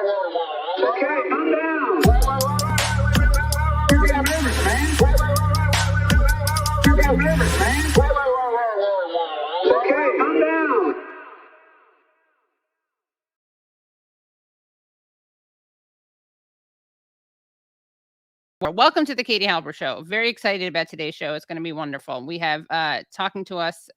Okay, calm down. You got limits, man. You got limits, man. Okay, calm down. Welcome to the Katie Halper Show. Very excited about today's show. It's going to be wonderful. We have talking to us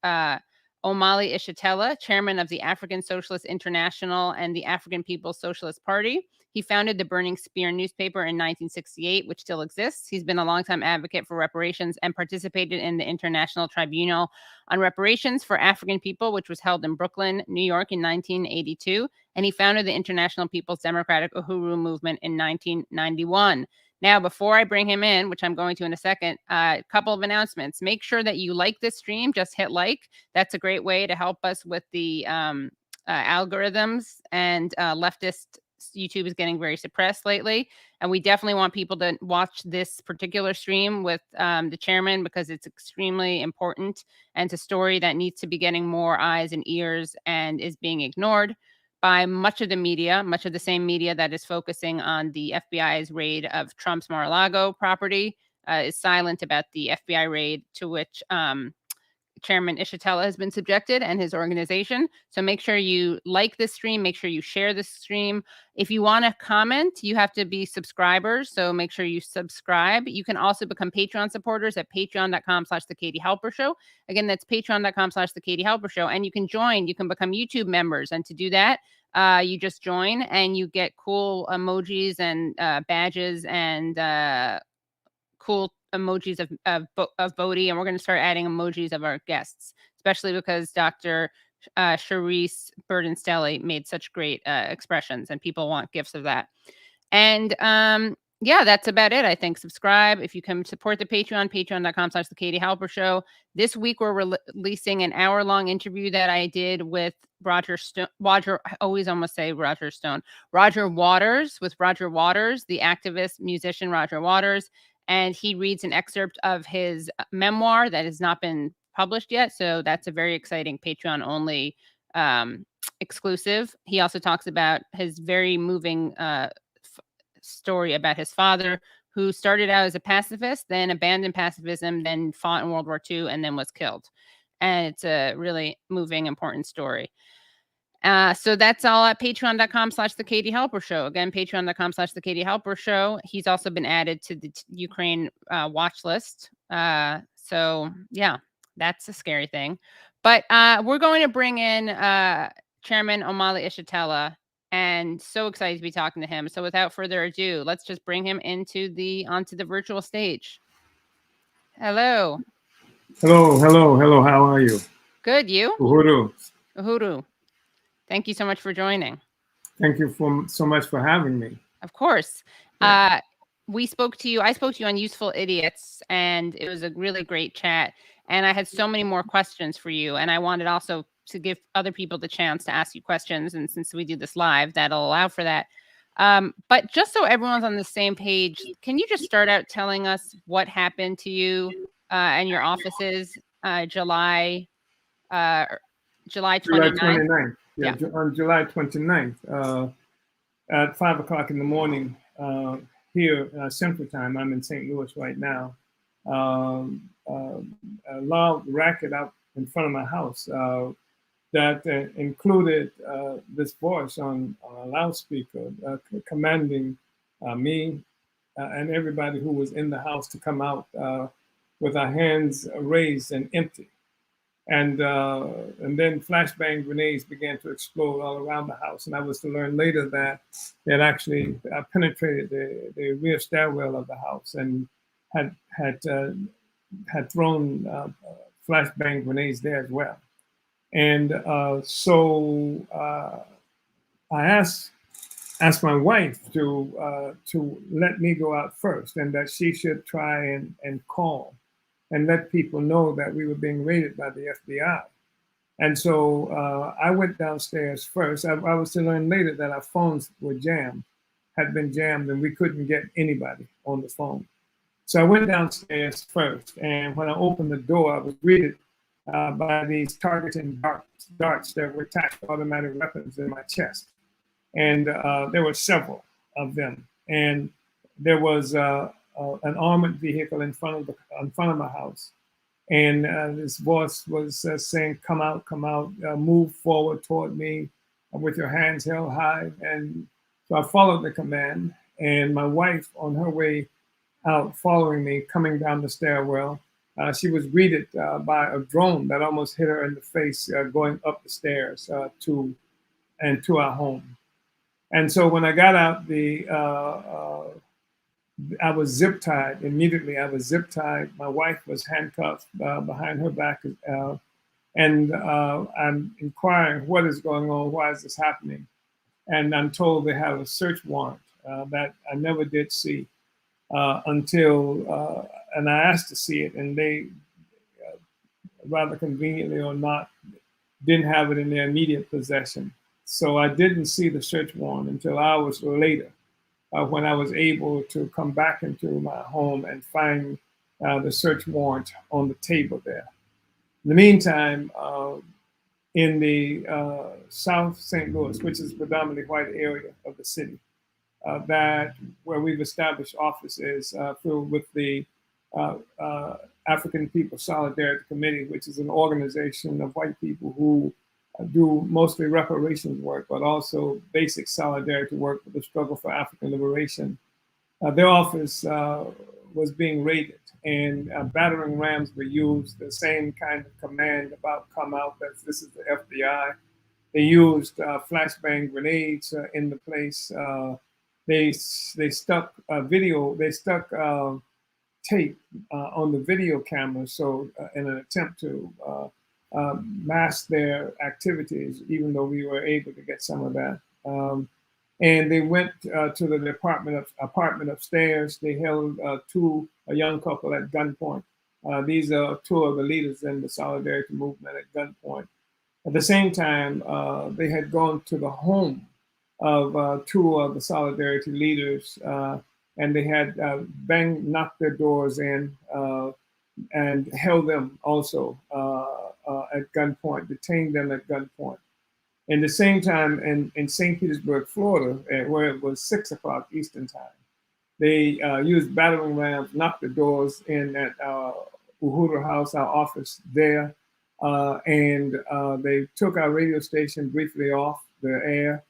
Omali Yeshitela, chairman of the African Socialist International and the African People's Socialist Party. He founded the Burning Spear newspaper in 1968, which still exists. He's been a longtime advocate for reparations and participated in the International Tribunal on Reparations for African People, which was held in Brooklyn, New York in 1982. And he founded the International People's Democratic Uhuru movement in 1991. Now, before I bring him in, which I'm going to in a second, a couple of announcements. Make sure that you like this stream. Just hit like. That's a great way to help us with the algorithms. And leftist YouTube is getting very suppressed lately. And we definitely want people to watch this particular stream with the chairman because it's extremely important. And it's a story that needs to be getting more eyes and ears and is being ignored by much of the media, much of the same media that is focusing on the FBI's raid of Trump's Mar-a-Lago property, is silent about the FBI raid to which Chairman Yeshitela has been subjected and his organization. So make sure you like this stream. Make sure you share this stream. If you want to comment, you have to be subscribers. So make sure you subscribe. You can also become Patreon supporters at patreon.com/The Katie Halper Show. Again, that's patreon.com/The Katie Halper Show. And you can join, you can become YouTube members. And to do that, you just join and you get cool emojis and badges and cool emojis of Bodhi, and we're going to start adding emojis of our guests, especially because Dr. Charisse Burden-Stelly made such great expressions, and people want gifts of that. And yeah, that's about it. I think subscribe if you can support the Patreon, patreon.com/The Katie Halper Show. This week we're releasing an hour-long interview that I did with Roger Waters, with Roger Waters, the activist musician Roger Waters. And he reads an excerpt of his memoir that has not been published yet. So that's a very exciting Patreon-only exclusive. He also talks about his very moving story about his father, who started out as a pacifist, then abandoned pacifism, then fought in World War II, and then was killed. And it's a really moving, important story. So that's all at patreon.com/The Katie Halper Show. Again, patreon.com/The Katie Halper Show. He's also been added to the Ukraine watch list. So yeah, that's a scary thing. But we're going to bring in Chairman Omali Yeshitela, and so excited to be talking to him. So without further ado, let's just bring him onto the virtual stage. Hello. Hello. How are you? Good. You? Uhuru. Thank you so much for joining. Thank you so much for having me. Of course. Yeah. I spoke to you on Useful Idiots, and it was a really great chat. And I had so many more questions for you. And I wanted also to give other people the chance to ask you questions. And since we do this live, that'll allow for that. But just so everyone's on the same page, can you just start out telling us what happened to you and your offices July 29th? Yeah. On July 29th, at 5 o'clock in the morning here, Central Time. I'm in St. Louis right now. A loud racket out in front of my house that included this voice on a loudspeaker commanding me and everybody who was in the house to come out with our hands raised and empty. And then flashbang grenades began to explode all around the house. And I was to learn later that they had actually penetrated the rear stairwell of the house and had thrown flashbang grenades there as well. And so I asked my wife to let me go out first, and that she should try and call and let people know that we were being raided by the FBI. And so I went downstairs first. I was to learn later that our phones had been jammed, and we couldn't get anybody on the phone. So I went downstairs first, and when I opened the door, I was greeted by these targeting darts that were attached to automatic weapons in my chest. and there were several of them. And there was an armored vehicle in front of my house, and this voice was saying, "Come out, move forward toward me with your hands held high." And so I followed the command, and my wife, on her way out, following me, coming down the stairwell, she was greeted by a drone that almost hit her in the face, going up the stairs to our home. And so when I got out, I was zip tied immediately. I was zip tied. My wife was handcuffed behind her back, and I'm inquiring, what is going on? Why is this happening? And I'm told they have a search warrant that I never did see until, and I asked to see it, and they, rather conveniently or not, didn't have it in their immediate possession. So I didn't see the search warrant until hours later, when I was able to come back into my home and find the search warrant on the table there. In the meantime, in the South St. Louis, which is a predominantly white area of the city, where we've established offices filled with the African People Solidarity Committee, which is an organization of white people who do mostly reparations work, but also basic solidarity work for the struggle for African liberation. Their office was being raided, and battering rams were used, the same kind of command about come out, that this is the FBI. They used flashbang grenades in the place. They stuck tape on the video camera, so in an attempt to mask their activities, even though we were able to get some of that. And they went to the apartment upstairs. They held a young couple at gunpoint. These are two of the leaders in the solidarity movement at gunpoint. At the same time, they had gone to the home of two of the solidarity leaders, and they had knocked their doors in and held them also at gunpoint, detained them at gunpoint. And the same time in St. Petersburg, Florida, where it was 6 o'clock Eastern time, they used battering rams, knocked the doors in at our Uhuru house, our office there, and they took our radio station briefly off the air.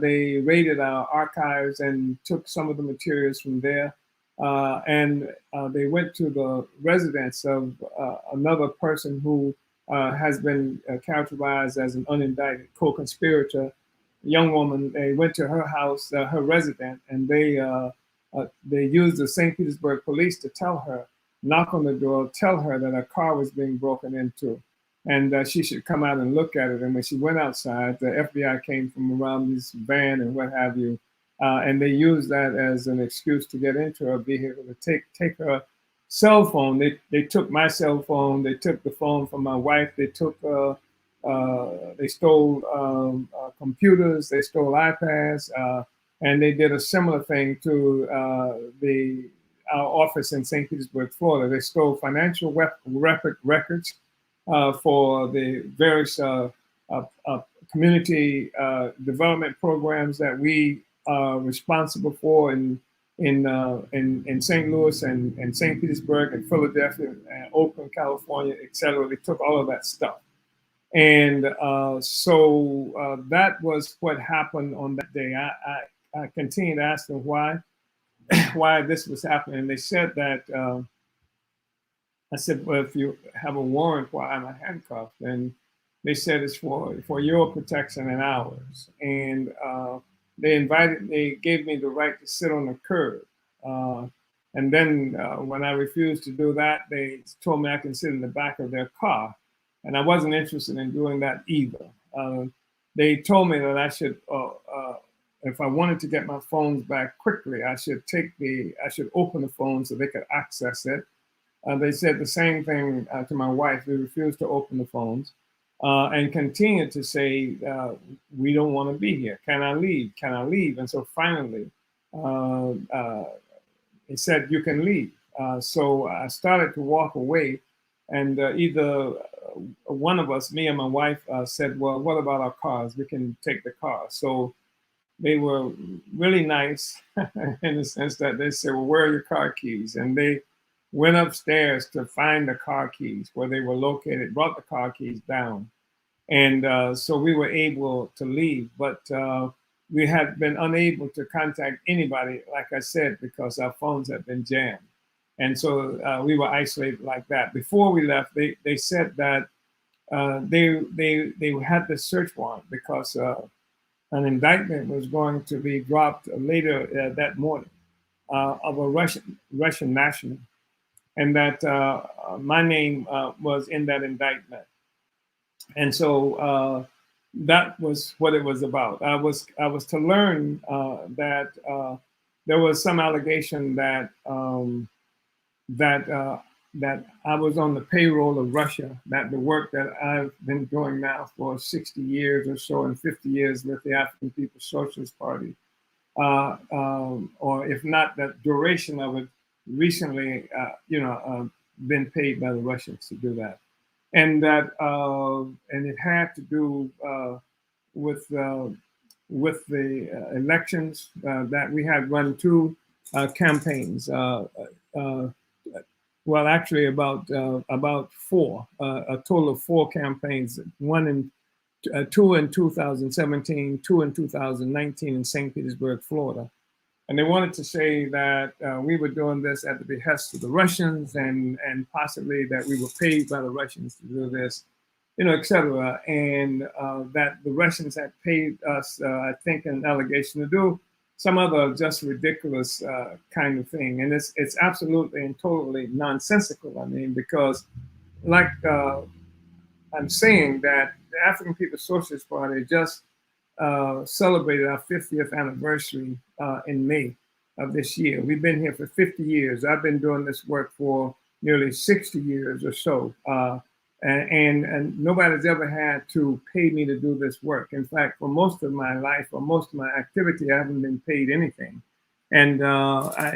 They raided our archives and took some of the materials from there. And they went to the residence of another person who has been characterized as an unindicted co-conspirator, a young woman. They went to her house, her residence, and they used the St. Petersburg police to tell her, knock on the door, tell her that a car was being broken into, and she should come out and look at it. And when she went outside, the FBI came from around this van and what have you, and they used that as an excuse to get into her vehicle to take her cell phone. They took my cell phone. They took the phone from my wife. They took they stole computers. They stole iPads, and they did a similar thing to our office in St. Petersburg, Florida. They stole financial records for the various community development programs that we are responsible for in St. Louis and St. Petersburg and Philadelphia and Oakland, California, et cetera. They took all of that stuff. And so that was what happened on that day. I continued to ask them why this was happening. And they said that, I said, well, if you have a warrant, why am I handcuffed? And they said it's for your protection and ours. And they gave me the right to sit on the curb. And then when I refused to do that, they told me I can sit in the back of their car. And I wasn't interested in doing that either. They told me that I should, if I wanted to get my phones back quickly, I should open the phone so they could access it. They said the same thing to my wife. They refused to open the phones and continued to say, we don't want to be here. Can I leave? Can I leave? And so finally, he said, you can leave. So I started to walk away, and either one of us, me and my wife, said, well, what about our cars? We can take the car. So they were really nice in the sense that they said, well, where are your car keys? And they went upstairs to find the car keys where they were located, brought the car keys down. And so we were able to leave, but we had been unable to contact anybody, like I said, because our phones had been jammed. And so we were isolated like that. Before we left, they said that they had the search warrant because an indictment was going to be dropped later that morning of a Russian national, and that my name was in that indictment. And so that was what it was about. I was to learn that there was some allegation that that I was on the payroll of Russia, that the work that I've been doing now for 60 years or so and 50 years with the African People's Socialist Party, or if not, that duration of it recently, been paid by the Russians to do that. And that and it had to do with the elections that we had run two campaigns. Well, actually, about four, a total of four campaigns. Two in 2017, two in 2019 in St. Petersburg, Florida. And they wanted to say that we were doing this at the behest of the Russians, and possibly that we were paid by the Russians to do this, et cetera. And that the Russians had paid us, I think, an allegation to do some other just ridiculous kind of thing. And it's absolutely and totally nonsensical. I mean, because like I'm saying that the African People's Socialist Party just celebrated our 50th anniversary in May of this year. We've been here for 50 years. I've been doing this work for nearly 60 years or so. And nobody's ever had to pay me to do this work. In fact, for most of my life or most of my activity, I haven't been paid anything. And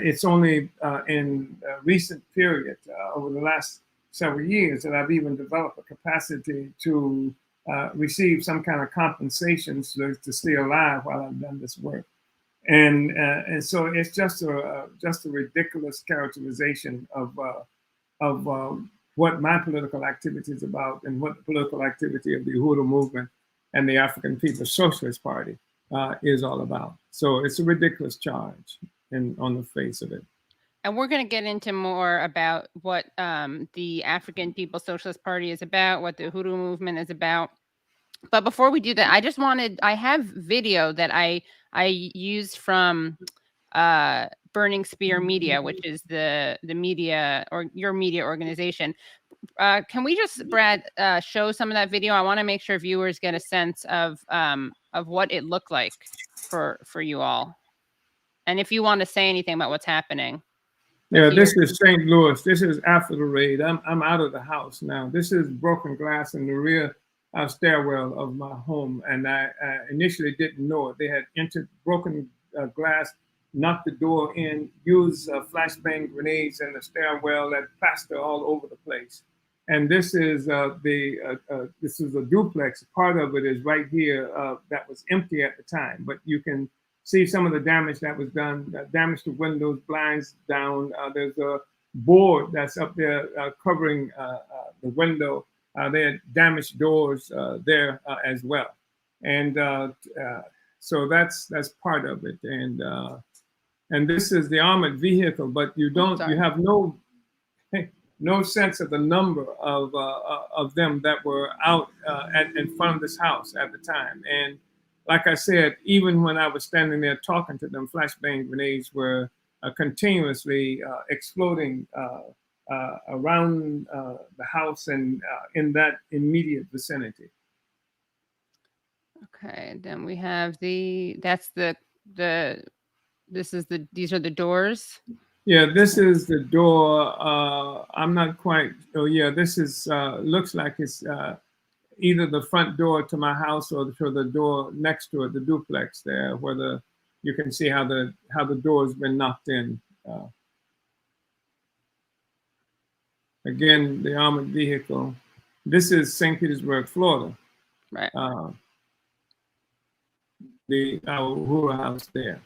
it's only in a recent period, over the last several years, that I've even developed a capacity to receive some kind of compensation to stay alive while I've done this work. And so it's just a ridiculous characterization of what my political activity is about and what the political activity of the Uhuru movement and the African People's Socialist Party is all about. So it's a ridiculous charge on the face of it. And we're going to get into more about what the African People's Socialist Party is about, what the Uhuru movement is about. But before we do that, I have video that I used from Burning Spear Media, which is the media or your media organization. Can we just, Brad, show some of that video? I want to make sure viewers get a sense of what it looked like for you all, and if you want to say anything about what's happening. Yeah, this is St. Louis. This is after the raid. I'm out of the house now. This is broken glass in the rear stairwell of my home, and I initially didn't know it. They had entered, broken glass, knocked the door in, used flashbang grenades in the stairwell that plaster all over the place. And this is this is a duplex. Part of it is right here that was empty at the time, but you can see some of the damage that was done, damage to windows, blinds down. There's a board that's up there covering the window. They had damaged doors there as well. And so that's part of it. And this is the armored vehicle, but you have no sense of the number of them that were out in front of this house at the time. And like I said, even when I was standing there talking to them, flashbang grenades were continuously exploding around the house and in that immediate vicinity. Okay, then we have these are the doors. Yeah, this is the door. I'm not quite. Oh, yeah, this is looks like it's either the front door to my house or to the door next to it, the duplex there, where you can see how the door's been knocked in. Again, the armored vehicle. This is St. Petersburg, Florida. Right. the Uhuru House there.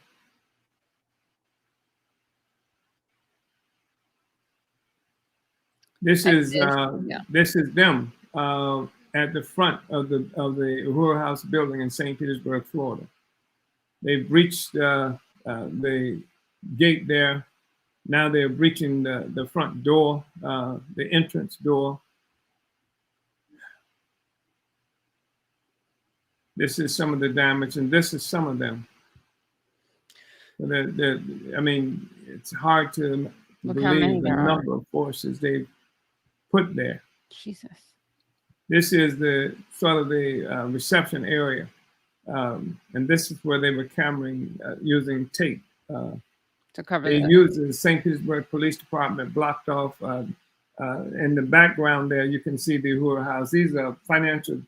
This is them at the front of the Uhuru House building in St. Petersburg, Florida. They've breached the gate there. Now they're breaching the front door, the entrance door. This is some of the damage, and this is some of them. I mean, it's hard to believe the number of forces they've put there. Jesus. This is the sort of the reception area, and this is where they were cameraing using tape. To cover they used the St. Petersburg Police Department blocked off. In the background there, you can see the Uhuru House. These are financial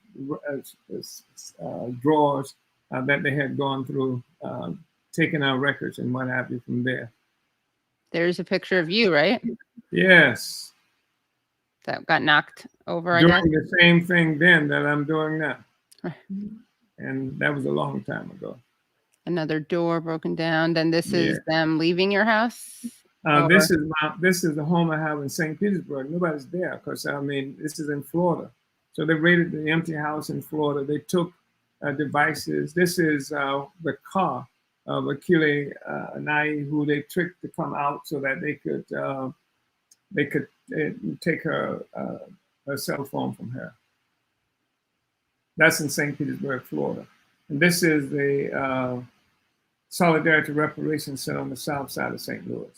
drawers that they had gone through, taking our records and what have you from there. There's a picture of you, right? Yes. That got knocked over. Doing the same thing then that I'm doing now. And that was a long time ago. Another door broken down. Then this is them leaving your house? This is the home I have in St. Petersburg. Nobody's there because, I mean, this is in Florida. So they raided the empty house in Florida. They took devices. This is the car of Akile Anai, who they tricked to come out so that they could take her cell phone from her. That's in St. Petersburg, Florida. And this is the Solidarity Reparations Center on the south side of St. Louis.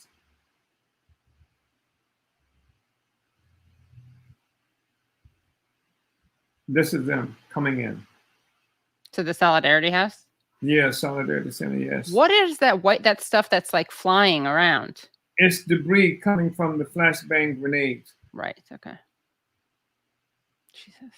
This is them coming in. To the Solidarity House? Yeah, Solidarity Center, yes. What is that stuff that's like flying around? It's debris coming from the flashbang grenades. Right, okay. Jesus.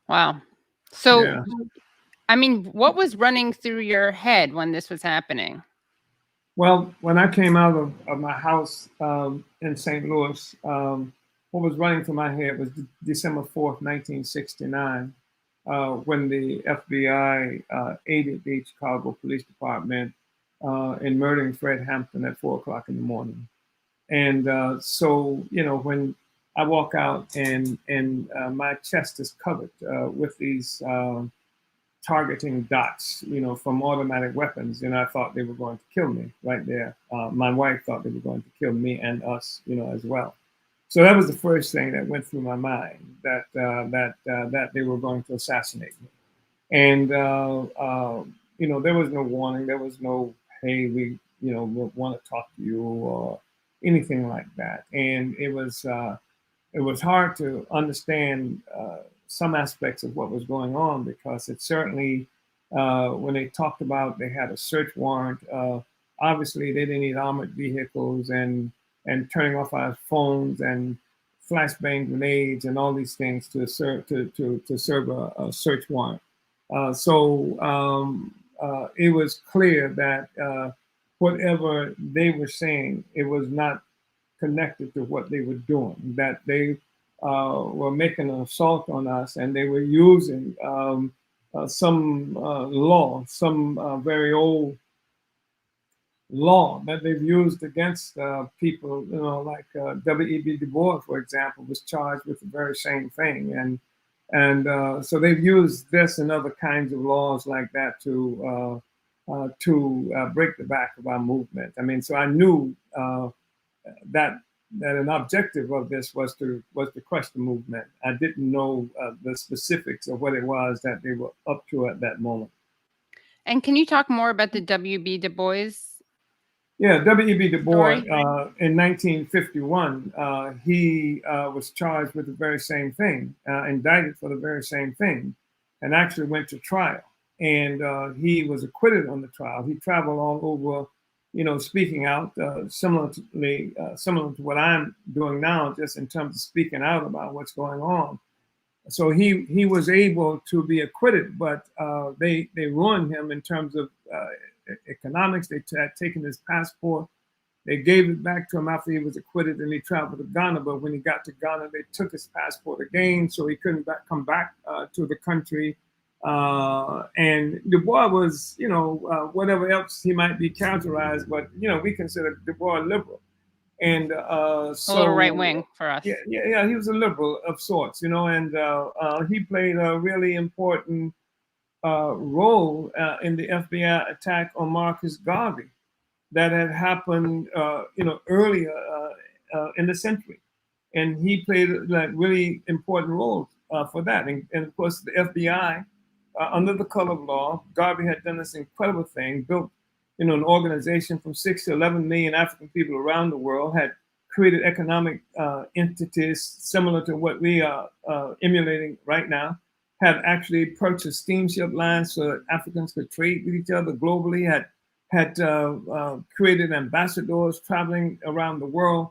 Wow. So, yeah. I mean, what was running through your head when this was happening? Well, when I came out of my house in St. Louis, what was running through my head was December 4th, 1969, when the FBI aided the Chicago Police Department in murdering Fred Hampton at 4 o'clock in the morning. And so, you know, when I walk out and my chest is covered with these targeting dots, you know, from automatic weapons. You know, I thought they were going to kill me right there. My wife thought they were going to kill me and us, you know, as well. So that was the first thing that went through my mind, that they were going to assassinate me. And you know, there was no warning. There was no, hey, we, you know, want to talk to you or anything like that. And it was hard to understand some aspects of what was going on, because it certainly, when they talked about they had a search warrant, obviously they didn't need armored vehicles and turning off our phones and flashbang grenades and all these things to serve a search warrant. So it was clear that whatever they were saying, it was not connected to what they were doing, that they were making an assault on us, and they were using some law, some very old law that they've used against people, you know, like W.E.B. Dubois, for example, was charged with the very same thing. And so they've used this and other kinds of laws like that to break the back of our movement. I mean, so I knew that an objective of this was to crush the movement. I didn't know the specifics of what it was that they were up to at that moment. And can you talk more about the W.B. Du Bois? Yeah, W.E.B. Du Bois, in 1951, he was charged with the very same thing, indicted for the very same thing, and actually went to trial. And he was acquitted on the trial. He traveled all over speaking out, similar to what I'm doing now, just in terms of speaking out about what's going on. So he was able to be acquitted, but they ruined him in terms of economics. They had taken his passport. They gave it back to him after he was acquitted, and he traveled to Ghana. But when he got to Ghana, they took his passport again, so he couldn't come back to the country. And Dubois was, whatever else he might be characterized, but we consider Dubois liberal, and so a little right wing for us. Yeah, he was a liberal of sorts, and he played a really important role in the FBI attack on Marcus Garvey that had happened, earlier in the century, and he played like really important role for that. And of course, the FBI, under the color of law, Garvey had done this incredible thing, built, an organization from 6 to 11 million African people around the world, had created economic entities similar to what we are emulating right now, had actually purchased steamship lines so that Africans could trade with each other globally, had created ambassadors traveling around the world,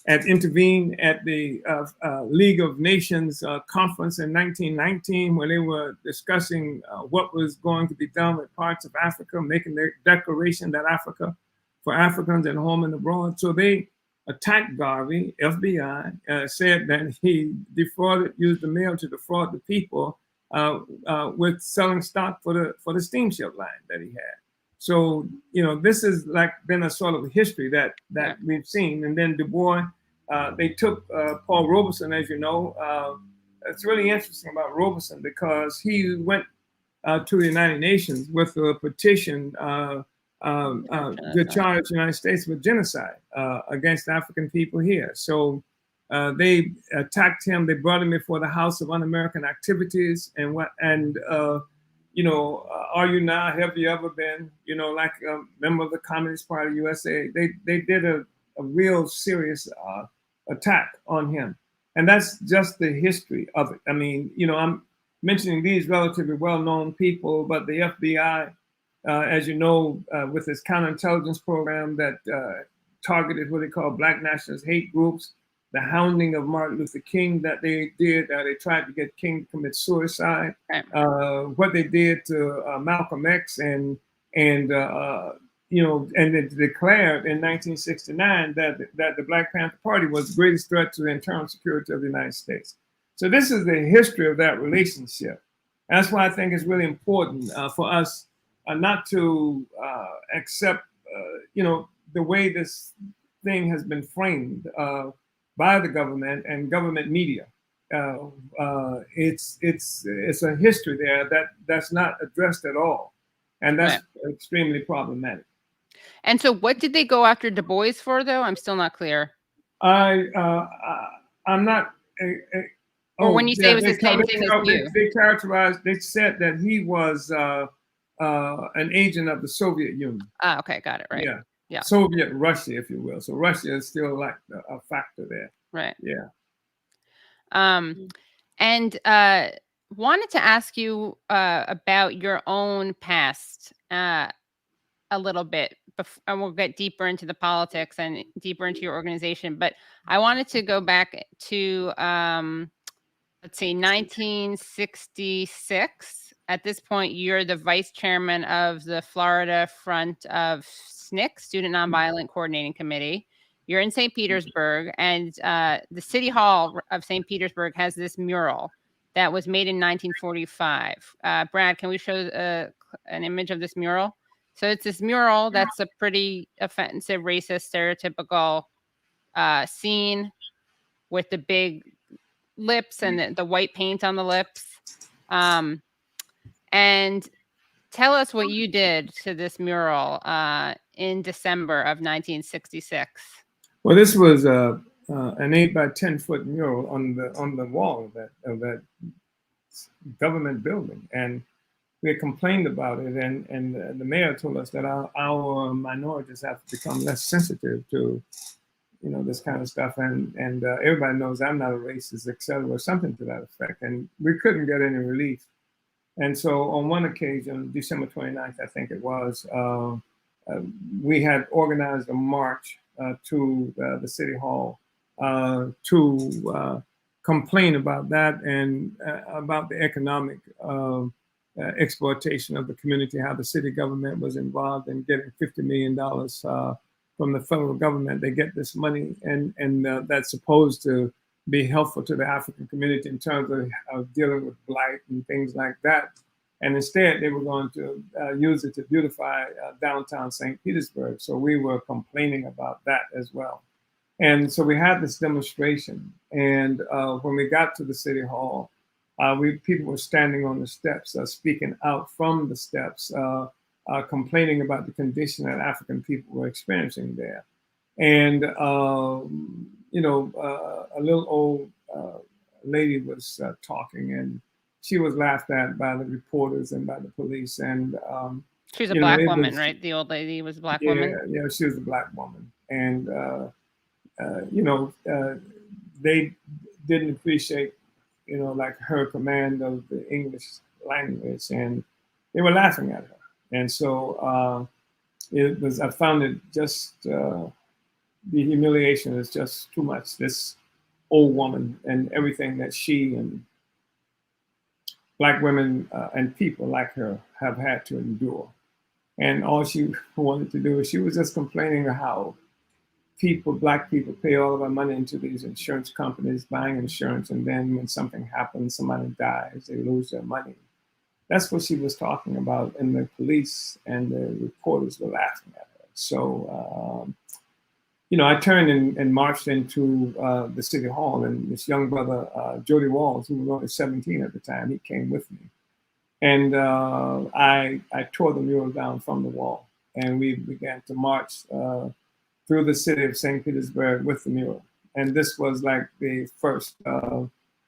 had intervened at the League of Nations conference in 1919, where they were discussing what was going to be done with parts of Africa, making their declaration that Africa for Africans at home and abroad. So they attacked Garvey, FBI, said that he used the mail to defraud the people with selling stock for the steamship line that he had. So, this is like been a sort of history that we've seen. And then Dubois, they took Paul Robeson, as you know. It's really interesting about Robeson because he went to the United Nations with a petition to charge the United States with genocide against African people here. So they attacked him. They brought him before the House of Un-American Activities are you now, have you ever been, like a member of the Communist Party USA? They did a real serious attack on him. And that's just the history of it. I mean, I'm mentioning these relatively well-known people, but the FBI, as you know, with this counterintelligence program that targeted what they call Black nationalist hate groups, the hounding of Martin Luther King that they did, they tried to get King to commit suicide. Right. What they did to Malcolm X, and they declared in 1969 that the Black Panther Party was the greatest threat to the internal security of the United States. So this is the history of that relationship. And that's why I think it's really important for us not to accept, the way this thing has been framed by the government and government media. It's a history there that's not addressed at all, and that's extremely problematic. And so, what did they go after Du Bois for, though? I'm still not clear. I'm not. Or when you say it was the same thing as you, they said that he was an agent of the Soviet Union. Ah, okay, got it. Right. Yeah. Soviet Russia, if you will. So Russia is still like a factor there. Right. Yeah. And wanted to ask you about your own past a little bit, and we'll get deeper into the politics and deeper into your organization. But I wanted to go back to, let's see, 1966. At this point, you're the vice chairman of the Florida Front of SNCC, Student Nonviolent Coordinating Committee. You're in St. Petersburg, and the City Hall of St. Petersburg has this mural that was made in 1945. Brad, can we show an image of this mural? So it's this mural that's a pretty offensive, racist, stereotypical scene with the big lips and the white paint on the lips. And tell us what you did to this mural in December of 1966. Well, this was an 8 by 10 foot mural on the wall of that government building, and we had complained about it, and the mayor told us that our minorities have to become less sensitive to this kind of stuff, and everybody knows I'm not a racist, etc., or something to that effect, and we couldn't get any relief. And so on one occasion, December 29th, I think it was, we had organized a march to the city hall to complain about that and about the economic exploitation of the community, how the city government was involved in getting $50 million from the federal government. They get this money and that's supposed to be helpful to the African community in terms of dealing with blight and things like that. And instead, they were going to use it to beautify downtown St. Petersburg. So we were complaining about that as well. And so we had this demonstration. And when we got to the city hall, people were standing on the steps, speaking out from the steps, complaining about the condition that African people were experiencing there. And, a little old lady was talking, and she was laughed at by the reporters and by the police. And she was a black woman, right? The old lady was a black woman. Yeah, she was a black woman, and they didn't appreciate, like her command of the English language, and they were laughing at her. And so I found it just the humiliation is just too much. This old woman and everything that she and black women and people like her have had to endure. And all she wanted to do is she was just complaining how black people pay all of our money into these insurance companies, buying insurance, and then when something happens, somebody dies, they lose their money. That's what she was talking about, and the police and the reporters were laughing at her. So, I turned and marched into the city hall, and this young brother, Jody Walls, who was only 17 at the time, he came with me. And I tore the mural down from the wall, and we began to march through the city of St. Petersburg with the mural. And this was like the first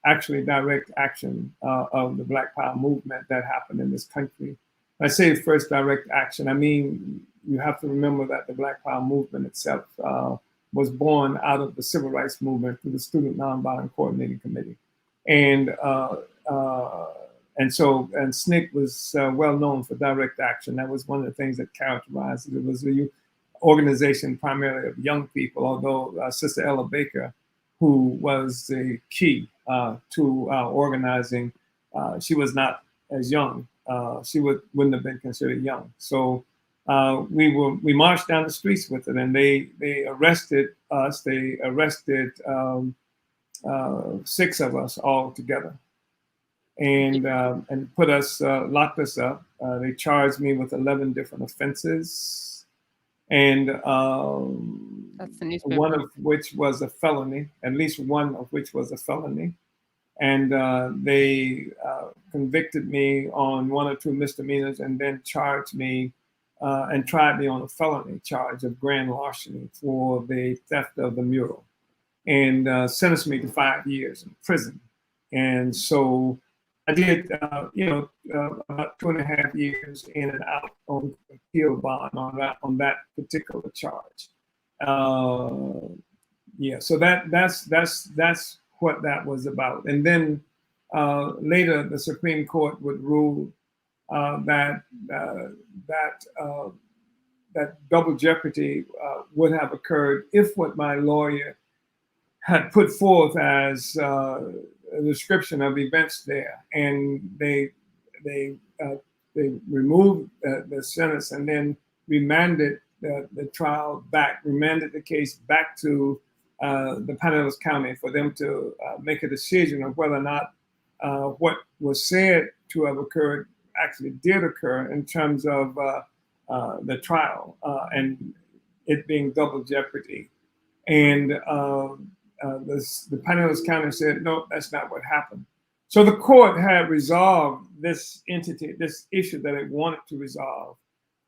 actually direct action of the Black Power movement that happened in this country. I say first direct action, I mean, you have to remember that the Black Power movement itself was born out of the civil rights movement through the Student Nonviolent Coordinating Committee. And SNCC was well known for direct action. That was one of the things that characterized it. It was an organization primarily of young people, although Sister Ella Baker, who was the key to organizing, she was not as young. She wouldn't have been considered young. So we marched down the streets with it, and they arrested us. They arrested 6 of us all together, and locked us up. They charged me with 11 different offenses, and that's the newspaper. One of which was a felony. At least one of which was a felony. And they convicted me on 1 or 2 misdemeanors, and then charged me and tried me on a felony charge of grand larceny for the theft of the mural, and sentenced me to 5 years in prison. And so I did, about 2.5 years in and out on appeal bond on that particular charge. So that's what that was about. And then later, the Supreme Court would rule that double jeopardy would have occurred if what my lawyer had put forth as a description of events there, and they removed the sentence and then remanded the trial back, remanded the case back to the Pinellas County for them to make a decision of whether or not what was said to have occurred actually did occur in terms of the trial and it being double jeopardy. And the Pinellas County said, no, that's not what happened. So the court had resolved this issue that it wanted to resolve.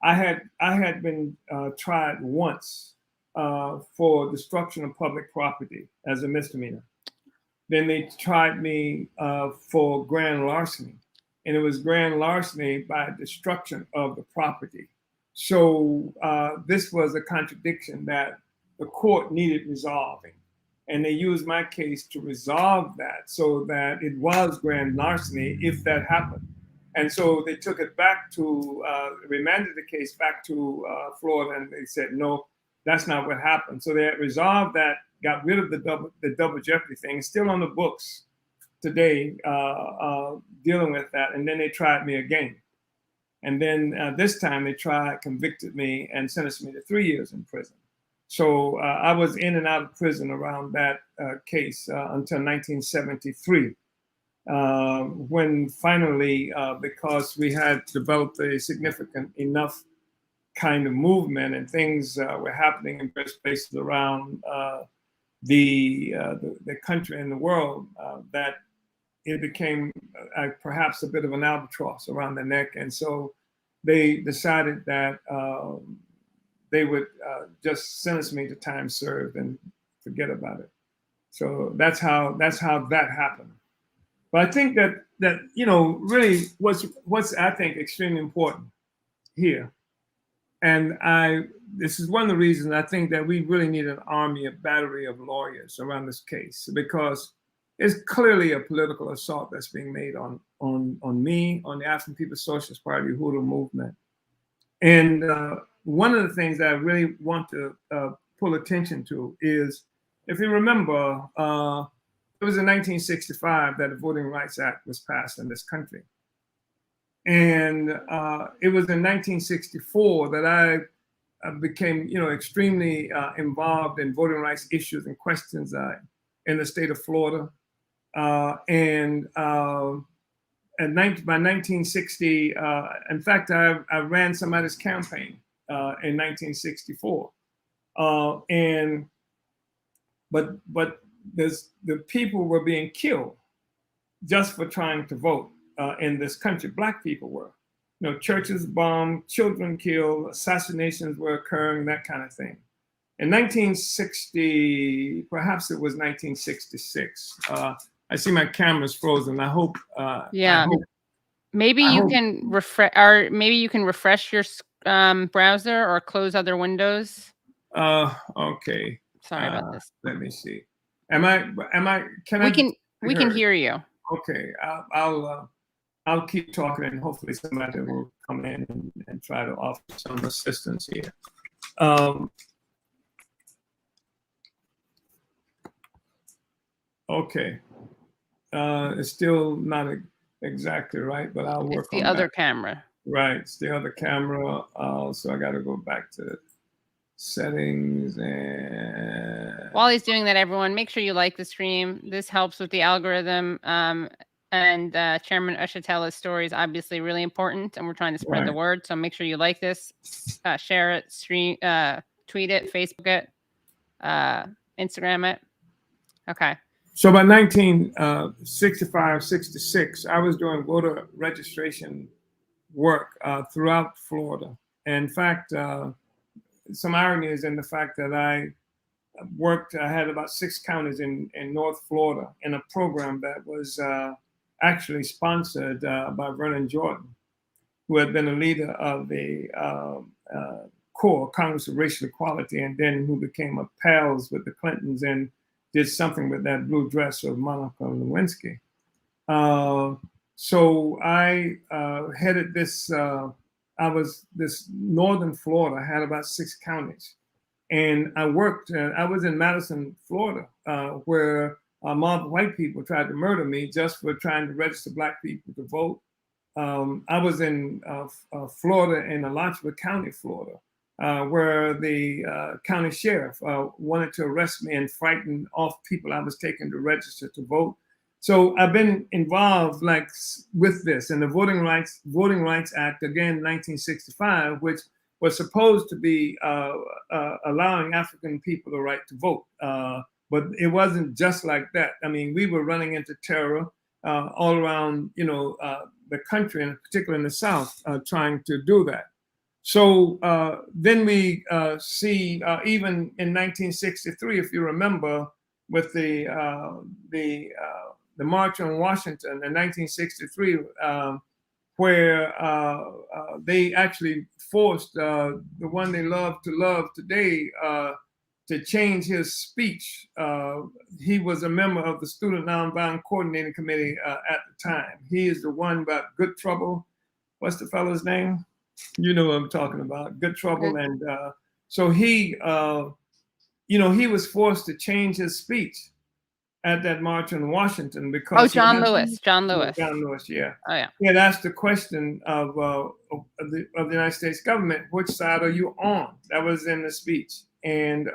I had been tried once for destruction of public property as a misdemeanor. Then they tried me for grand larceny, and it was grand larceny by destruction of the property. So this was a contradiction that the court needed resolving. And they used my case to resolve that so that it was grand larceny if that happened. And so they took it back to, remanded the case back to Florida, and they said, no, that's not what happened. So they had resolved that, got rid of the double jeopardy thing, still on the books today, dealing with that. And then they tried me again. And then this time they convicted me and sentenced me to 3 years in prison. So I was in and out of prison around that case until 1973. When finally, because we had developed a significant enough kind of movement and things were happening in various places around the country and the world, that it became perhaps a bit of an albatross around the neck. And so they decided that they would just sentence me to time served and forget about it. So that's how that happened. But I think that you know, really what's I think extremely important here, and this is one of the reasons I think that we really need an army, a battery of lawyers around this case, because it's clearly a political assault that's being made on me, on the African People's Socialist Party, Uhuru movement. And one of the things that I really want to pull attention to is, if you remember, it was in 1965 that the Voting Rights Act was passed in this country. And it was in 1964 that I became, you know, extremely involved in voting rights issues and questions in the state of Florida. And by 1960, in fact, I ran somebody's campaign in 1964. But the people were being killed just for trying to vote in this country. Black people were, you know, churches bombed, children killed, assassinations were occurring, that kind of thing. In 1960, perhaps it was 1966. I see my camera's frozen. I hope. Yeah. Maybe you can refresh your browser or close other windows. Okay. Sorry about this. Let me see. We can hear you. Okay. I'll keep talking, and hopefully somebody will come in and try to offer some assistance here. Okay. It's still not exactly right, but I'll work on the other camera. Right, it's the other camera. So I got to go back to settings. And while he's doing that, everyone, make sure you like the stream. This helps with the algorithm. And Chairman Yeshitela's story is obviously really important, and we're trying to spread the word. So make sure you like this, share it, stream, tweet it, Facebook it, Instagram it. Okay. So by 1965, 66, I was doing voter registration work throughout Florida. And in fact, some irony is in the fact that I had about 6 counties in North Florida in a program that was actually sponsored by Vernon Jordan, who had been a leader of the CORE, Congress of Racial Equality, and then who became pals with the Clintons and did something with that blue dress of Monica Lewinsky. So I headed this, this northern Florida, had about 6 counties. And I was in Madison, Florida, where a mob of white people tried to murder me just for trying to register Black people to vote. I was in Florida, in Alachua County, Florida, where the county sheriff wanted to arrest me and frighten off people I was taking to register to vote. So I've been involved with this, and the Voting Rights Act, again, 1965, which was supposed to be allowing African people the right to vote. But it wasn't just like that. I mean, we were running into terror all around, the country, and particularly in the South, trying to do that. So then we see, even in 1963, if you remember, with the March on Washington in 1963, where they actually forced the one they love to love today to change his speech. He was a member of the Student Nonviolent Coordinating Committee at the time. He is the one about good trouble what's the fellow's name? You know what I'm talking about. Good Trouble. And so he, he was forced to change his speech at that march in Washington because John Lewis. John Lewis, yeah. Oh yeah. He had asked the question of the United States government, which side are you on? That was in the speech, and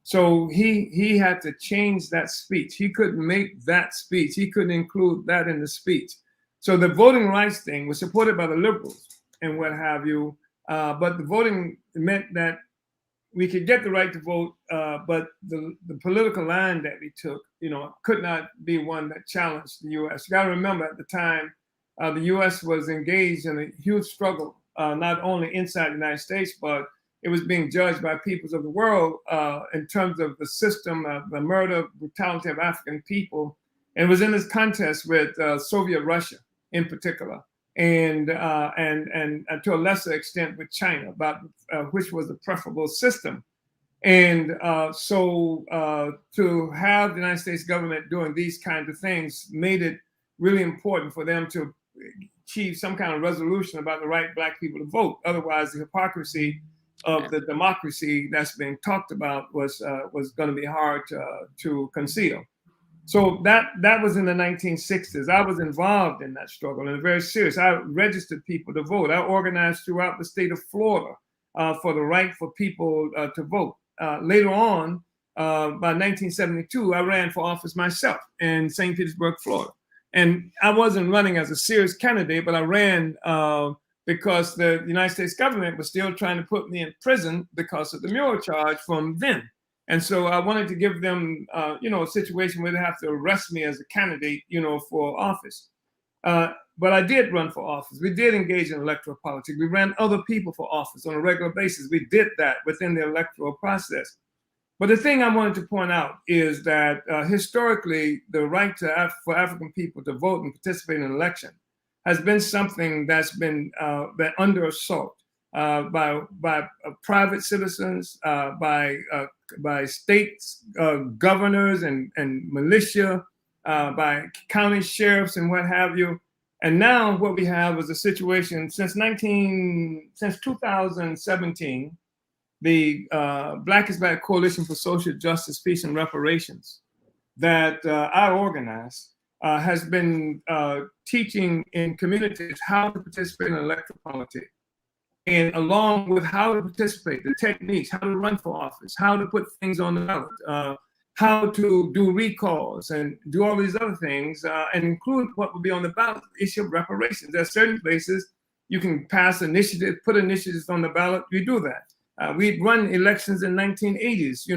so he had to change that speech. He couldn't make that speech. He couldn't include that in the speech. So the voting rights thing was supported by the liberals and what have you, but the voting meant that we could get the right to vote, but the political line that we took, could not be one that challenged the U.S. You got to remember at the time, the U.S. was engaged in a huge struggle, not only inside the United States, but it was being judged by peoples of the world in terms of the system, the murder, brutality of African people. And it was in this contest with Soviet Russia in particular, and to a lesser extent with China, about which was the preferable system. And so to have the United States government doing these kinds of things made it really important for them to achieve some kind of resolution about the right Black people to vote. Otherwise, the hypocrisy of the democracy that's being talked about was going to be hard to conceal. So that was in the 1960s. I was involved in that struggle and very serious. I registered people to vote. I organized throughout the state of Florida for the right for people to vote. Later on, by 1972, I ran for office myself in St. Petersburg, Florida. And I wasn't running as a serious candidate, but I ran because the United States government was still trying to put me in prison because of the mural charge from then. And so I wanted to give them, a situation where they have to arrest me as a candidate, for office. But I did run for office. We did engage in electoral politics. We ran other people for office on a regular basis. We did that within the electoral process. But the thing I wanted to point out is that historically, the right for African people to vote and participate in an election has been something that's been under assault by private citizens, by states, governors and militia, by county sheriffs and what have you. And now what we have is a situation since 2017, the Black is Black Coalition for Social Justice, Peace, and Reparations that I organized has been teaching in communities how to participate in electoral politics. And along with how to participate, the techniques, how to run for office, how to put things on the ballot, how to do recalls and do all these other things, and include what will be on the ballot, the issue of reparations. There are certain places you can pass initiatives, put initiatives on the ballot, we do that. We'd run elections in 1980s,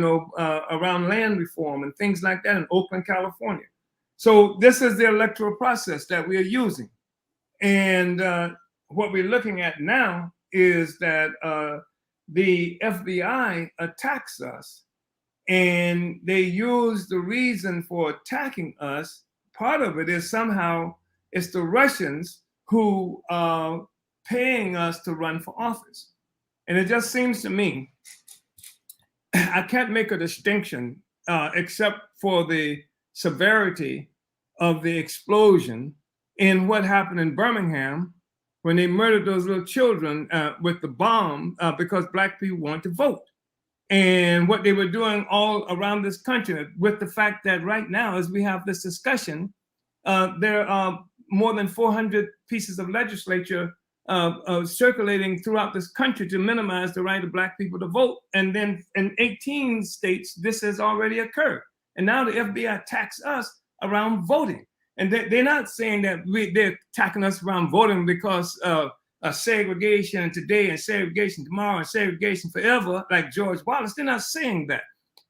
around land reform and things like that in Oakland, California. So this is the electoral process that we are using. And what we're looking at now is that the FBI attacks us, and they use the reason for attacking us. Part of it is somehow it's the Russians who are paying us to run for office. And it just seems to me, I can't make a distinction except for the severity of the explosion in what happened in Birmingham when they murdered those little children with the bomb because Black people wanted to vote. And what they were doing all around this country with the fact that right now, as we have this discussion, there are more than 400 pieces of legislature circulating throughout this country to minimize the right of Black people to vote. And then in 18 states, this has already occurred. And now the FBI attacks us around voting. And they're not saying that they're attacking us around voting because of segregation today and segregation tomorrow and segregation forever, like George Wallace. They're not saying that.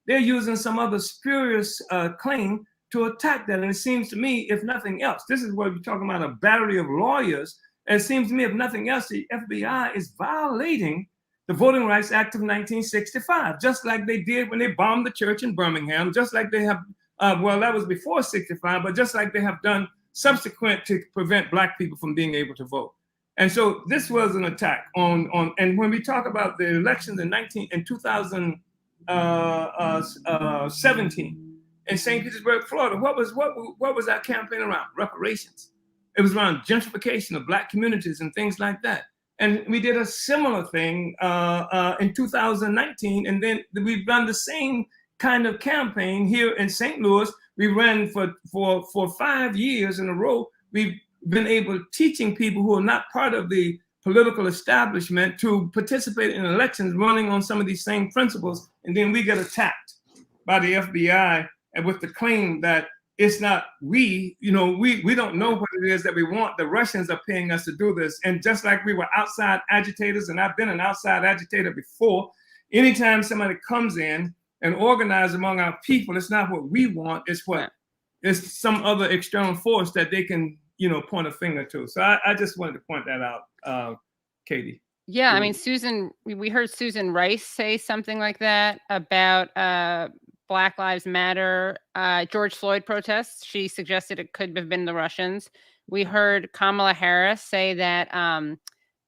They're using some other spurious claim to attack that. And it seems to me, if nothing else, this is what we're talking about, a battery of lawyers. And it seems to me, if nothing else, the FBI is violating the Voting Rights Act of 1965, just like they did when they bombed the church in Birmingham, just like they have, well, that was before 65, but just like they have done subsequent to prevent Black people from being able to vote. And so this was an attack on and when we talk about the elections in 2017 in St. Petersburg, Florida, what was our campaign around? Reparations. It was around gentrification of Black communities and things like that. And we did a similar thing in 2019, and then we've done the same kind of campaign here in St. Louis. We ran for 5 years in a row. We've been able teaching people who are not part of the political establishment to participate in elections running on some of these same principles. And then we get attacked by the FBI and with the claim that it's not we don't know what it is that we want. The Russians are paying us to do this. And just like we were outside agitators, and I've been an outside agitator before, anytime somebody comes in and organizes among our people, it's not what we want, it's some other external force that they can, point a finger to. So I just wanted to point that out, Katie. Yeah, I mean, we heard Susan Rice say something like that about Black Lives Matter, George Floyd protests. She suggested it could have been the Russians. We heard Kamala Harris say that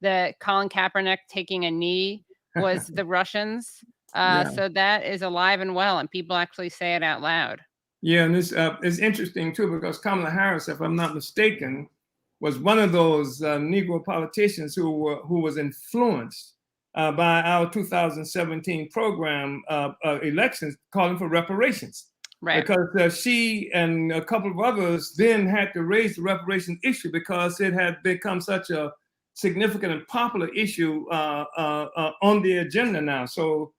the Colin Kaepernick taking a knee was the Russians. So that is alive and well, and people actually say it out loud. Yeah, and this is interesting too, because Kamala Harris, if I'm not mistaken, was one of those Negro politicians who was influenced by our 2017 program elections calling for reparations. Right. Because she and a couple of others then had to raise the reparations issue because it had become such a significant and popular issue on the agenda now. So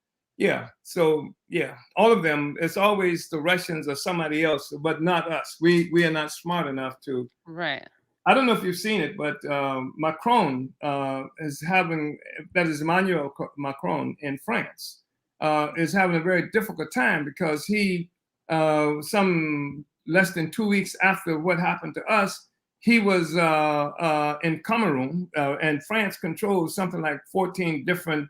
all of them, it's always the Russians or somebody else, but not us. We are not smart enough to. Right. I don't know if you've seen it, but Macron is having, that is Emmanuel Macron in France, is having a very difficult time because he, some less than 2 weeks after what happened to us, he was in Cameroon, and France controls something like 14 different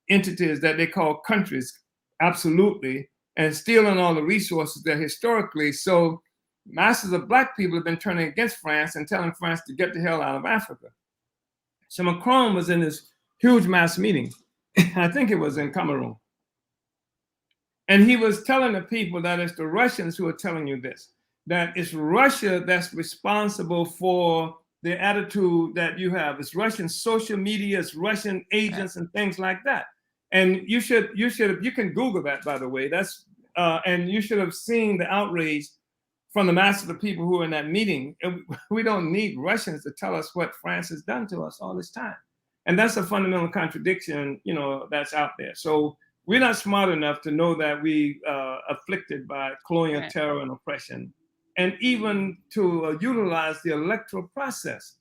entities that they call countries, absolutely, and stealing all the resources there historically. So masses of Black people have been turning against France and telling France to get the hell out of Africa. So Macron was in this huge mass meeting. I think it was in Cameroon. And he was telling the people that it's the Russians who are telling you this, that it's Russia that's responsible for the attitude that you have. It's Russian social media, it's Russian agents and things like that. And you can Google that, by the way. That's and you should have seen the outrage from the mass of the people who were in that meeting. We don't need Russians to tell us what France has done to us all this time. And that's a fundamental contradiction, that's out there. So we're not smart enough to know that we are afflicted by colonial terror and oppression, and even to utilize the electoral process.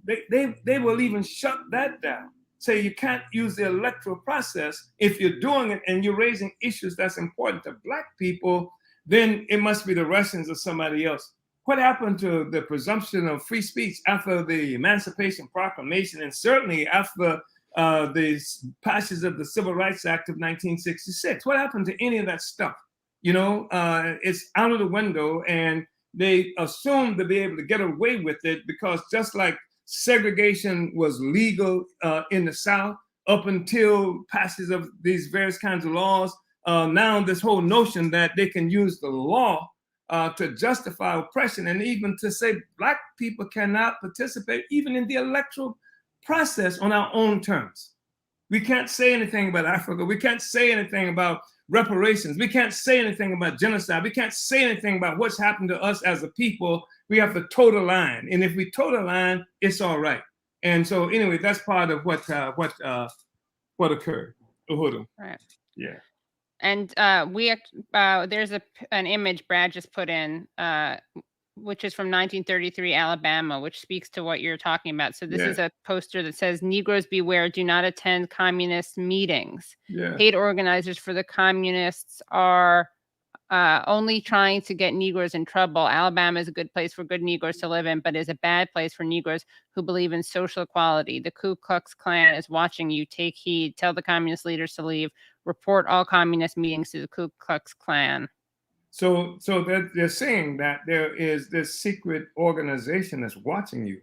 They will even shut that down. Say you can't use the electoral process. If you're doing it and you're raising issues that's important to Black people, then it must be the Russians or somebody else. What happened to the presumption of free speech after the Emancipation Proclamation, and certainly after the passage of the Civil Rights Act of 1966? What happened to any of that stuff? It's out of the window, and they assumed to be able to get away with it because just like segregation was legal in the South up until passage of these various kinds of laws, now this whole notion that they can use the law to justify oppression, and even to say Black people cannot participate even in the electoral process on our own terms. We can't say anything about Africa. We can't say anything about reparations. We can't say anything about genocide. We can't say anything about what's happened to us as a people. We have to toe the line. And if we toe the line, it's all right. And so anyway, that's part of what occurred. Uhuru. Right. Yeah. And there's an image Brad just put in, which is from 1933 Alabama, which speaks to what you're talking about. So this is a poster that says, "Negroes beware, do not attend communist meetings. Hate organizers for the communists are only trying to get Negroes in trouble. Alabama is a good place for good Negroes to live in, but is a bad place for Negroes who believe in social equality. The Ku Klux Klan is watching you. Take heed. Tell the communist leaders to leave. Report all communist meetings to the Ku Klux Klan." So they're saying that there is this secret organization that's watching you.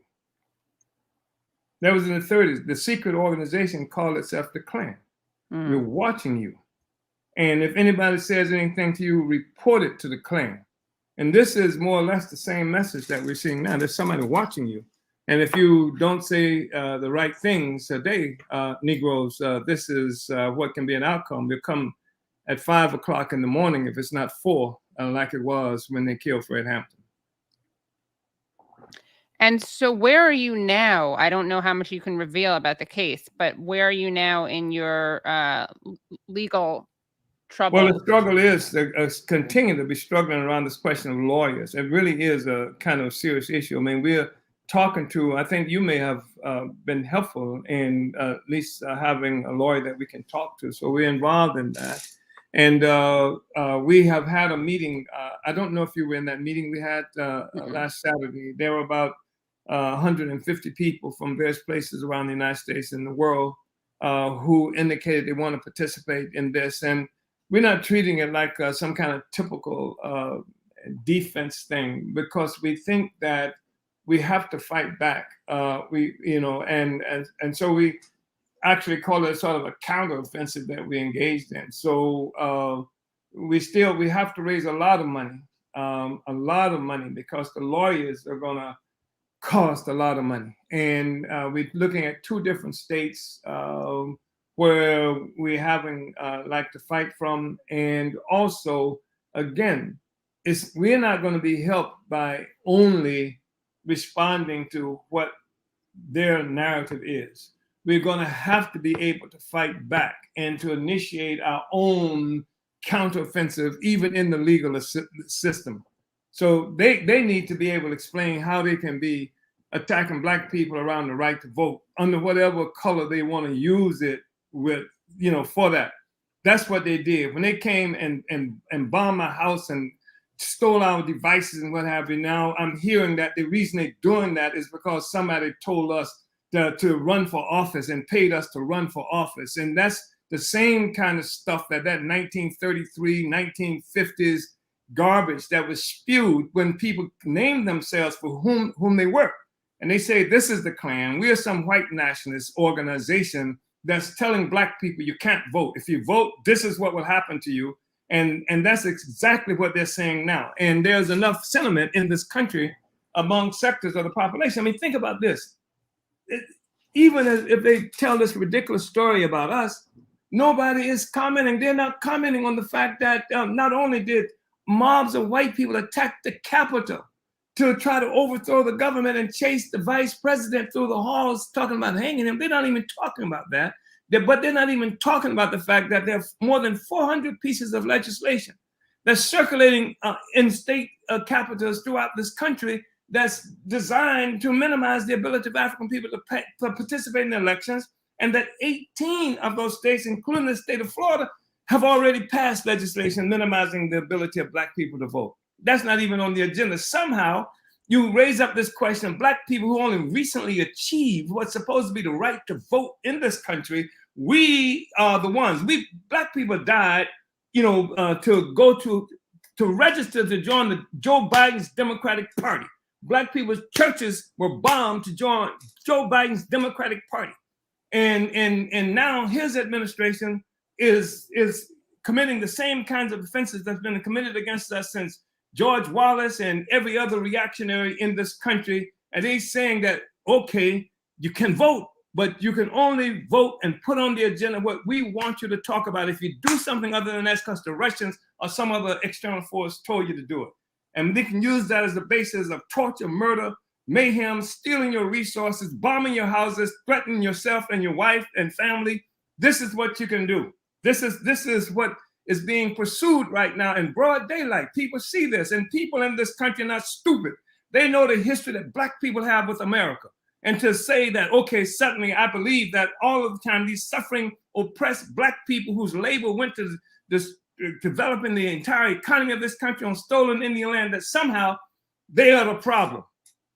That was in the 30s. The secret organization called itself the Klan. We're watching you. And if anybody says anything to you, report it to the Klan. And this is more or less the same message that we're seeing now. There's somebody watching you. And if you don't say the right things today, Negroes, this is what can be an outcome. They'll come at 5 o'clock in the morning if it's not 4, like it was when they killed Fred Hampton. And so where are you now? I don't know how much you can reveal about the case, but where are you now in your legal trouble? Well, the struggle is continue to be struggling around this question of lawyers. It really is a kind of serious issue. I mean, we're talking to, I think you may have been helpful in at least having a lawyer that we can talk to. So we're involved in that. And we have had a meeting. I don't know if you were in that meeting we had last Saturday. There were about 150 people from various places around the United States and the world who indicated they want to participate in this. And we're not treating it like some kind of typical defense thing, because we think that we have to fight back. And so we actually call it sort of a counteroffensive that we engaged in. So we have to raise a lot of money, because the lawyers are going to cost a lot of money. And we're looking at 2 different states where we're having like to fight from. And also, again, we're not going to be helped by only responding to what their narrative is. We're going to have to be able to fight back and to initiate our own counteroffensive, even in the legal system. So they need to be able to explain how they can be attacking Black people around the right to vote under whatever color they want to use it with, for that. That's what they did. When they came and bombed my house and stole our devices and what have you, now I'm hearing that the reason they're doing that is because somebody told us to run for office and paid us to run for office. And that's the same kind of stuff that 1933, 1950s garbage that was spewed when people named themselves for whom they were. And they say, this is the Klan. We are some white nationalist organization that's telling Black people you can't vote. If you vote, this is what will happen to you. And that's exactly what they're saying now. And there's enough sentiment in this country among sectors of the population. I mean, think about this. Even if they tell this ridiculous story about us, nobody is commenting. They're not commenting on the fact that not only did mobs of white people attack the Capitol to try to overthrow the government and chase the vice president through the halls, talking about hanging him. They're not even talking about that. But they're not even talking about the fact that there are more than 400 pieces of legislation that's circulating in state capitals throughout this country that's designed to minimize the ability of African people to participate in elections, and that 18 of those states, including the state of Florida, have already passed legislation minimizing the ability of Black people to vote. That's not even on the agenda. Somehow, you raise up this question, Black people who only recently achieved what's supposed to be the right to vote in this country, we are the ones. Black people died, to go to register to join the Joe Biden's Democratic Party. Black people's churches were bombed to join Joe Biden's Democratic Party. And now his administration is committing the same kinds of offenses that's been committed against us since George Wallace and every other reactionary in this country. And he's saying that, okay, you can vote, but you can only vote and put on the agenda what we want you to talk about. If you do something other than that, because the Russians or some other external force told you to do it. And they can use that as the basis of torture, murder, mayhem, stealing your resources, bombing your houses, threatening yourself and your wife and family. This is what you can do. This is what is being pursued right now in broad daylight. People see this, and people in this country are not stupid. They know the history that Black people have with America. And to say that, okay, suddenly I believe that all of the time these suffering, oppressed Black people whose labor went to this developing the entire economy of this country on stolen Indian land, that somehow they are the problem.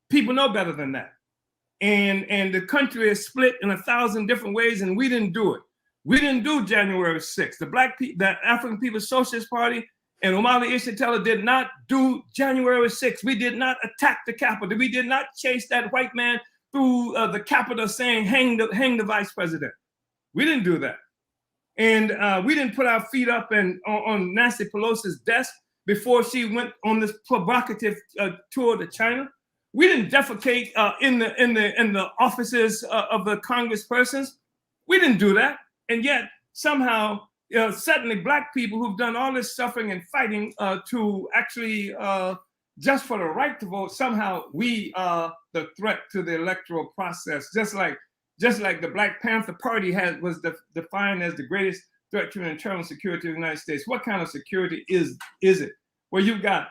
People know better than that. And the country is split in 1,000 different ways, and we didn't do it. We didn't do January 6th. The African People's Socialist Party and Omali Yeshitela did not do January 6th. We did not attack the Capitol. We did not chase that white man through the Capitol saying, hang the vice president. We didn't do that. And we didn't put our feet up on Nancy Pelosi's desk before she went on this provocative tour to China. We didn't defecate in the offices of the congresspersons. We didn't do that. And yet somehow, suddenly black people who've done all this suffering and fighting to actually just for the right to vote, somehow we are the threat to the electoral process. Just like the Black Panther Party was defined as the greatest threat to the internal security of the United States. What kind of security is it? Well, you've got,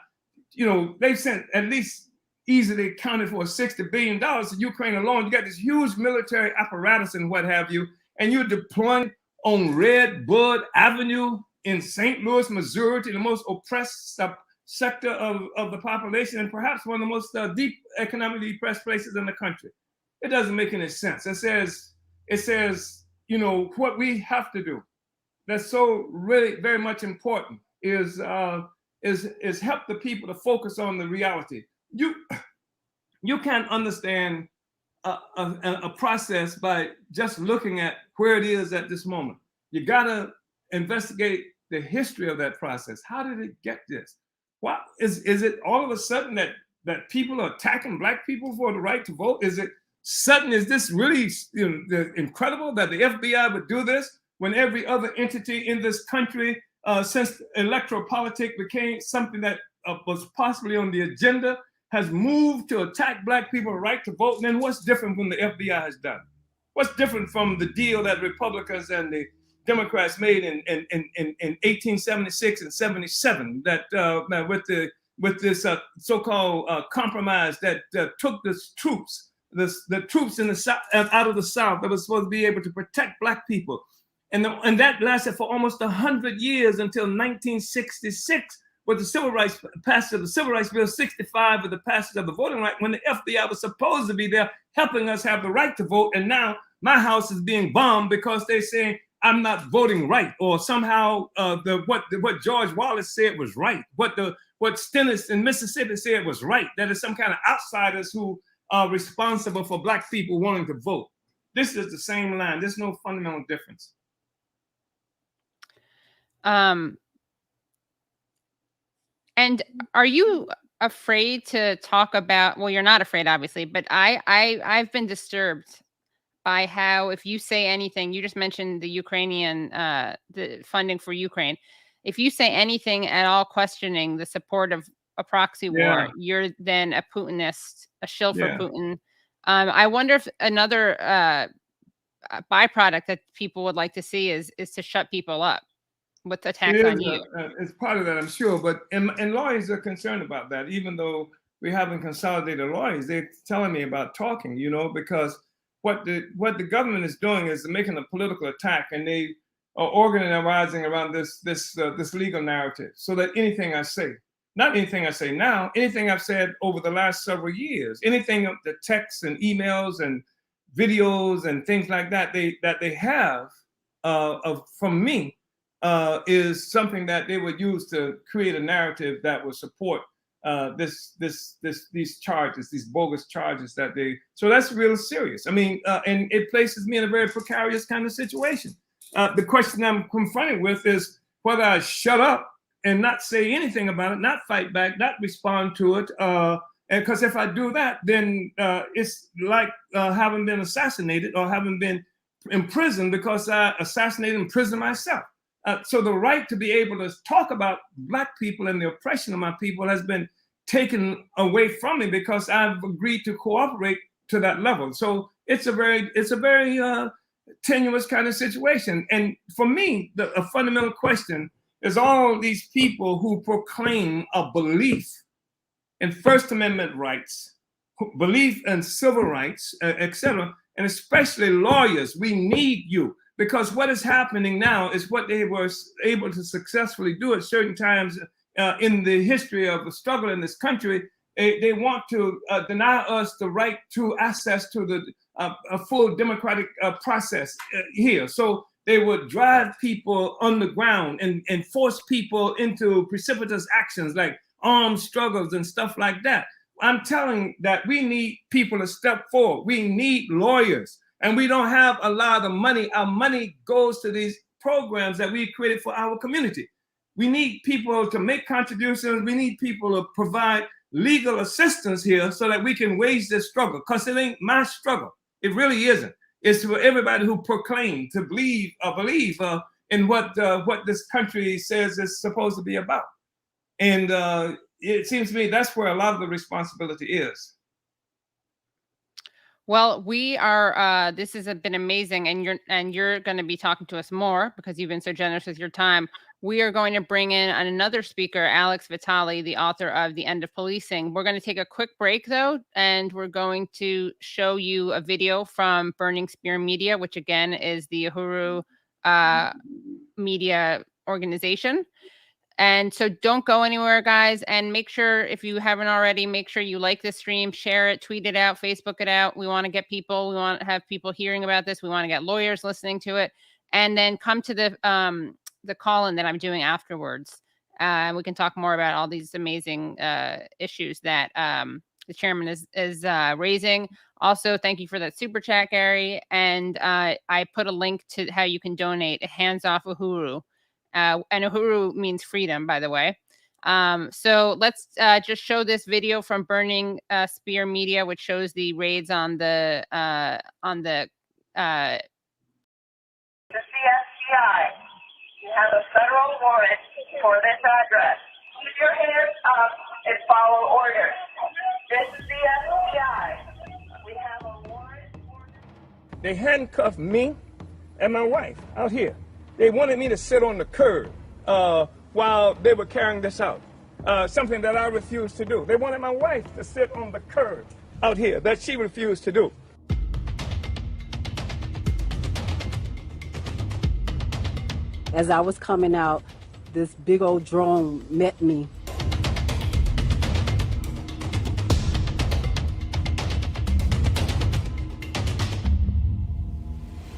they've sent at least easily accounted for $60 billion to Ukraine alone. You got this huge military apparatus and what have you, and you're deploying on Red Bud Avenue in St. Louis, Missouri, to the most oppressed sector of the population, and perhaps one of the most deep economically depressed places in the country. It doesn't make any sense. It says, what we have to do that's so really very much important is help the people to focus on the reality. You can't understand a process by just looking at where it is at this moment. You gotta investigate the history of that process. How did it get this? What is it all of a sudden that people are attacking black people for the right to vote? Is this really incredible that the FBI would do this when every other entity in this country since electoral politics became something that was possibly on the agenda has moved to attack black people's right to vote? And then what's different from the FBI has done? What's different from the deal that Republicans and the Democrats made in 1876 and 77 that with this so-called compromise that took the troops in the South out of the South that was supposed to be able to protect black people, and that lasted for almost 100 years until 1966 with the civil rights passage of the Civil Rights Bill 65 with the passage of the voting right, when the FBI was supposed to be there helping us have the right to vote, and now my house is being bombed because they're saying I'm not voting right, or somehow what George Wallace said was right, what Stennis in Mississippi said was right, that is some kind of outsiders who are responsible for black people wanting to vote. This is the same line. There's no fundamental difference. And are you afraid to talk about, well, you're not afraid, obviously, but I've been disturbed by how, if you say anything, you just mentioned the Ukrainian, the funding for Ukraine. If you say anything at all questioning the support of a proxy war, you're then a Putinist, a shill for Putin. I wonder if another byproduct that people would like to see is to shut people up with attacks on you. It's part of that, I'm sure. But and lawyers are concerned about that, even though we haven't consolidated lawyers. They're telling me about talking, because what the government is doing is making a political attack, and they are organizing around this legal narrative, so that anything I say, not anything I say now, anything I've said over the last several years, anything of the texts and emails and videos and things like that they have from me is something that they would use to create a narrative that would support these charges, these bogus charges that they. So that's real serious. I mean, and it places me in a very precarious kind of situation. The question I'm confronted with is whether I shut up and not say anything about it, not fight back, not respond to it. And because if I do that, then it's like having been assassinated or having been imprisoned because I assassinated and imprisoned myself. So the right to be able to talk about black people and the oppression of my people has been taken away from me because I've agreed to cooperate to that level. So it's a very tenuous kind of situation. And for me, a fundamental question is all these people who proclaim a belief in First Amendment rights, belief in civil rights, etc., and especially lawyers. We need you. Because what is happening now is what they were able to successfully do at certain times in the history of the struggle in this country. They want to deny us the right to access to a full democratic process here. So they would drive people underground and force people into precipitous actions like armed struggles and stuff like that. I'm telling that we need people to step forward. We need lawyers. And we don't have a lot of money. Our money goes to these programs that we created for our community. We need people to make contributions. We need people to provide legal assistance here so that we can wage this struggle, because it ain't my struggle. It really isn't. It's for everybody who proclaim to believe in what this country says it's supposed to be about. And it seems to me that's where a lot of the responsibility is. Well, we are. This has been amazing, and you're going to be talking to us more because you've been so generous with your time. We are going to bring in another speaker, Alex Vitale, the author of The End of Policing. We're going to take a quick break, though, and we're going to show you a video from Burning Spear Media, which again is the Uhuru media organization. And so don't go anywhere, guys. And make sure, if you haven't already, make sure you like this stream, share it, tweet it out, Facebook it out. We want to get people, we want to have people hearing about this. We want to get lawyers listening to it. And then come to the call-in that I'm doing afterwards. We can talk more about all these amazing issues that the chairman is raising. Also, thank you for that super chat, Gary. And I put a link to how you can donate. Hands Off Uhuru. And Uhuru means freedom, by the way. So let's just show this video from Burning Spear Media, which shows the raids on the CSCI. You have a federal warrant for this address. Keep your hands up and follow orders. This is the FBI. We have a warrant for this. They handcuffed me and my wife out here. They wanted me to sit on the curb while they were carrying this out, something that I refused to do. They wanted my wife to sit on the curb out here, that she refused to do. As I was coming out, this big old drone met me.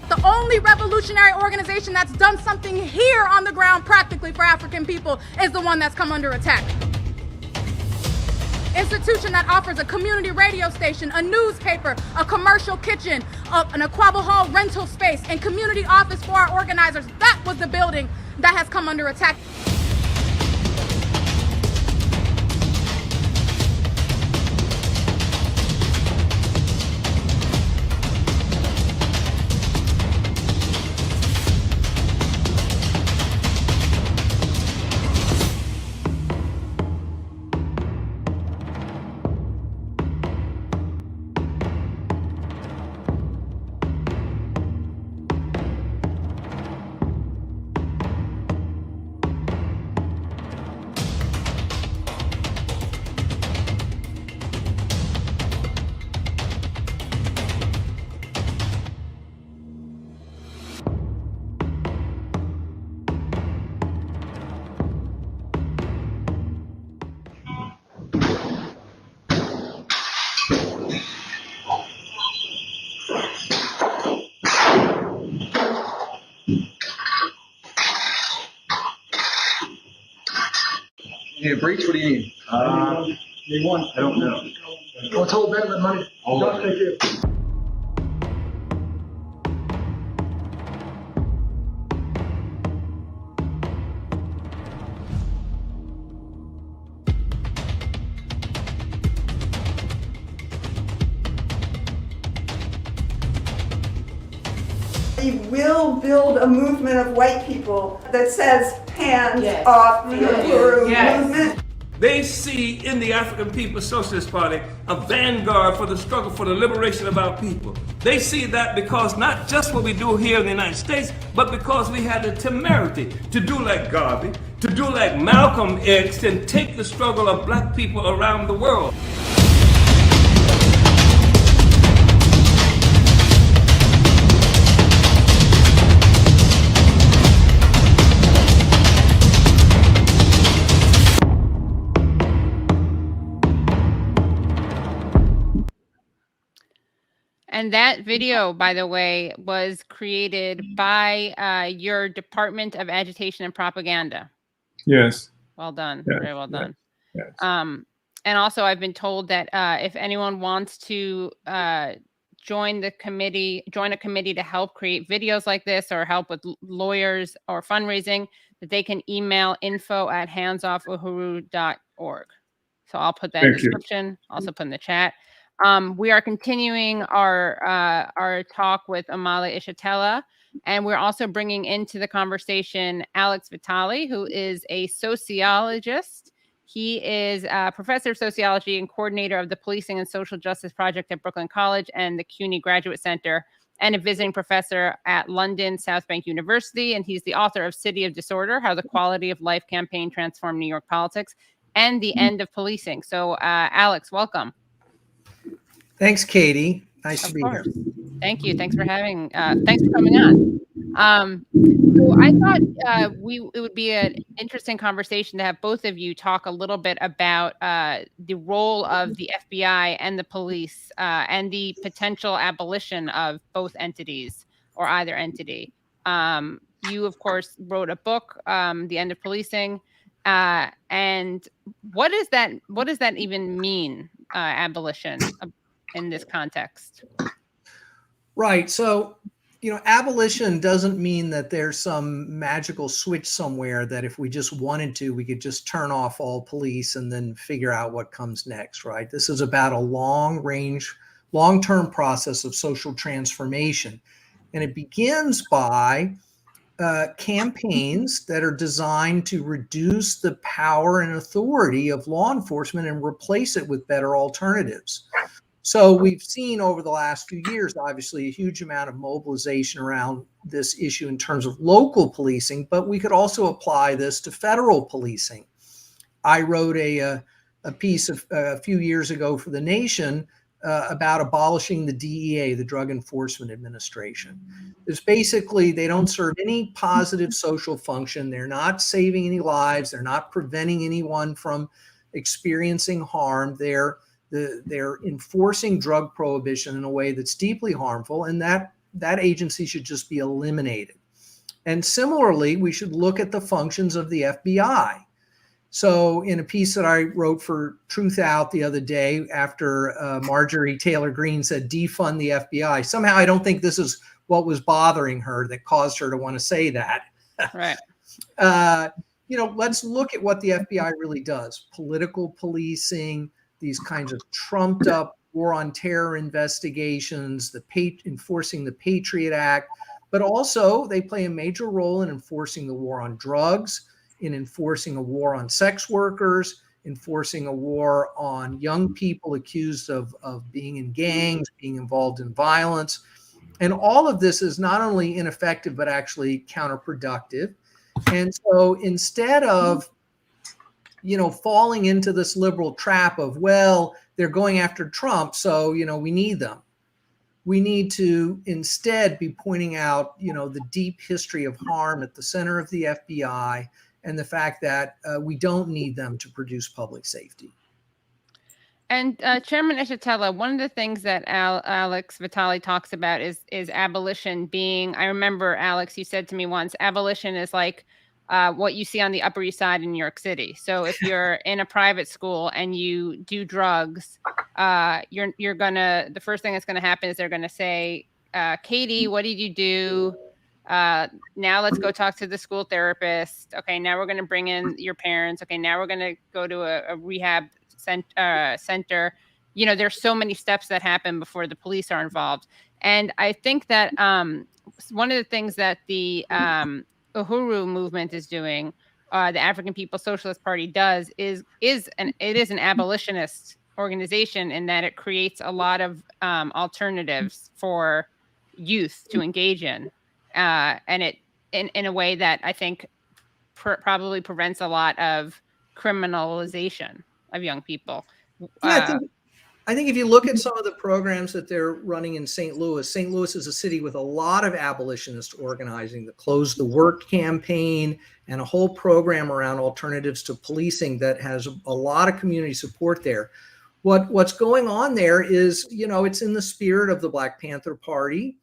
The only revolutionary organization that's done something here on the ground practically for African people is the one that's come under attack. Institution that offers a community radio station, a newspaper, a commercial kitchen, an Aquaba Hall rental space, and community office for our organizers. That was the building that has come under attack. You need a breach? What do you need? Need one. I don't know. What's whole betterment money? Hold on. Thank you. We will build a movement of white people that says hands off the Uhuru movement. They see in the African People's Socialist Party a vanguard for the struggle for the liberation of our people. They see that because not just what we do here in the United States, but because we had the temerity to do like Garvey, to do like Malcolm X, and take the struggle of black people around the world. And that video, by the way, was created by your Department of Agitation and Propaganda. Yes. Well done. Yes. Very well done. Yes. And also, I've been told that if anyone wants to join a committee to help create videos like this or help with lawyers or fundraising, that they can email info@handsoffuhuru.org. So I'll put that in the Thank you. description, also put in the chat. We are continuing our talk with Omali Yeshitela, and we're also bringing into the conversation Alex Vitale, who is a sociologist. He is a professor of sociology and coordinator of the Policing and Social Justice Project at Brooklyn College and the CUNY Graduate Center, and a visiting professor at London South Bank University. And he's the author of City of Disorder, How the Quality of Life Campaign Transformed New York Politics, and The End of Policing. So Alex, welcome. Thanks, Katie. Nice to Of be course. here. Thank you. Thanks for having, thanks for coming on. So I thought it would be an interesting conversation to have both of you talk a little bit about the role of the FBI and the police and the potential abolition of both entities or either entity. You, of course, wrote a book, The End of Policing. And what does that even mean, abolition, in this context? Right. So, abolition doesn't mean that there's some magical switch somewhere that if we just wanted to, we could just turn off all police and then figure out what comes next, right? This is about a long-term process of social transformation. And it begins by campaigns that are designed to reduce the power and authority of law enforcement and replace it with better alternatives. So we've seen over the last few years, obviously, a huge amount of mobilization around this issue in terms of local policing, but we could also apply this to federal policing. I wrote a piece a few years ago for The Nation about abolishing the DEA, the Drug Enforcement Administration. It's basically, they don't serve any positive social function. They're not saving any lives. They're not preventing anyone from experiencing harm. They're enforcing drug prohibition in a way that's deeply harmful, and that agency should just be eliminated. And similarly, we should look at the functions of the FBI. So in a piece that I wrote for Truth Out the other day, after Marjorie Taylor Greene said defund the FBI, somehow I don't think this is what was bothering her that caused her to want to say that. Right. Let's look at what the FBI really does. Political policing, these kinds of trumped up war on terror investigations, enforcing the Patriot Act, but also they play a major role in enforcing the war on drugs, in enforcing a war on sex workers, enforcing a war on young people accused of being in gangs, being involved in violence. And all of this is not only ineffective, but actually counterproductive. And so instead of falling into this liberal trap of, well, they're going after Trump, so, we need them. We need to instead be pointing out, the deep history of harm at the center of the FBI and the fact that we don't need them to produce public safety. And Chairman Yeshitela, one of the things that Alex Vitale talks about is abolition being, I remember, Alex, you said to me once, abolition is like what you see on the Upper East Side in New York City. So if you're in a private school and you do drugs, the first thing that's gonna happen is they're gonna say, Katie, what did you do? Now let's go talk to the school therapist. Okay, now we're gonna bring in your parents. Okay, now we're gonna go to a rehab center. There's so many steps that happen before the police are involved. And I think that one of the things that the Uhuru movement is doing, the African People's Socialist Party does, it is an abolitionist organization in that it creates a lot of alternatives for youth to engage in, and it in a way that I think probably prevents a lot of criminalization of young people. I think if you look at some of the programs that they're running in St. Louis is a city with a lot of abolitionist organizing, the Close the Work campaign, and a whole program around alternatives to policing that has a lot of community support there. What's going on there is, it's in the spirit of the Black Panther Party,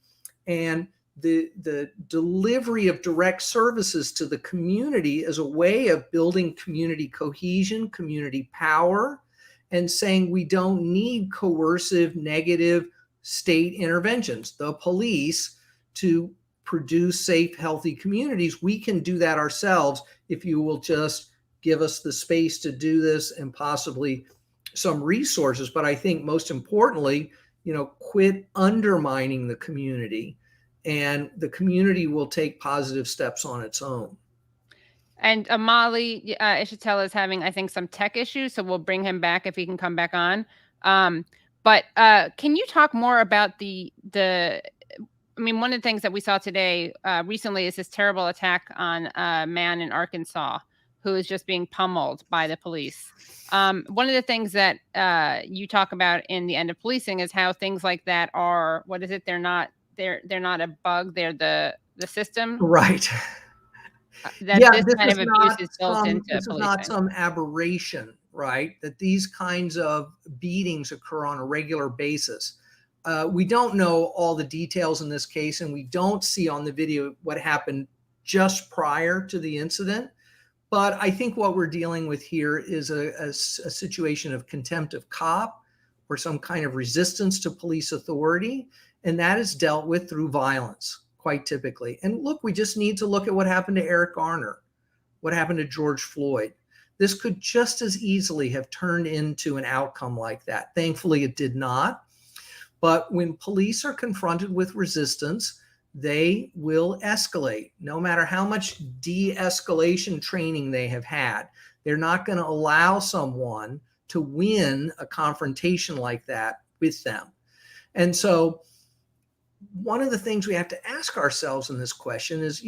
and the delivery of direct services to the community as a way of building community cohesion, community power, and saying we don't need coercive, negative state interventions, the police, to produce safe, healthy communities. We can do that ourselves if you will just give us the space to do this and possibly some resources. But I think most importantly, quit undermining the community, and the community will take positive steps on its own. And Omali Yeshitela is having, I think, some tech issues, so we'll bring him back if he can come back on. But can you talk more about the? I mean, one of the things that we saw today recently is this terrible attack on a man in Arkansas who is just being pummeled by the police. One of the things that you talk about in The End of Policing is how things like that are, what is it? They're not a bug. They're the system. Right. That this kind of abuse is built into this policing. is not some aberration, right? That these kinds of beatings occur on a regular basis. We don't know all the details in this case, and we don't see on the video what happened just prior to the incident. But I think what we're dealing with here is a situation of contempt of cop or some kind of resistance to police authority, and that is dealt with through violence, quite typically. And look, we just need to look at what happened to Eric Garner, what happened to George Floyd. This could just as easily have turned into an outcome like that. Thankfully, it did not. But when police are confronted with resistance, they will escalate. No matter how much de-escalation training they have had, they're not going to allow someone to win a confrontation like that with them. And so one of the things we have to ask ourselves in this question is,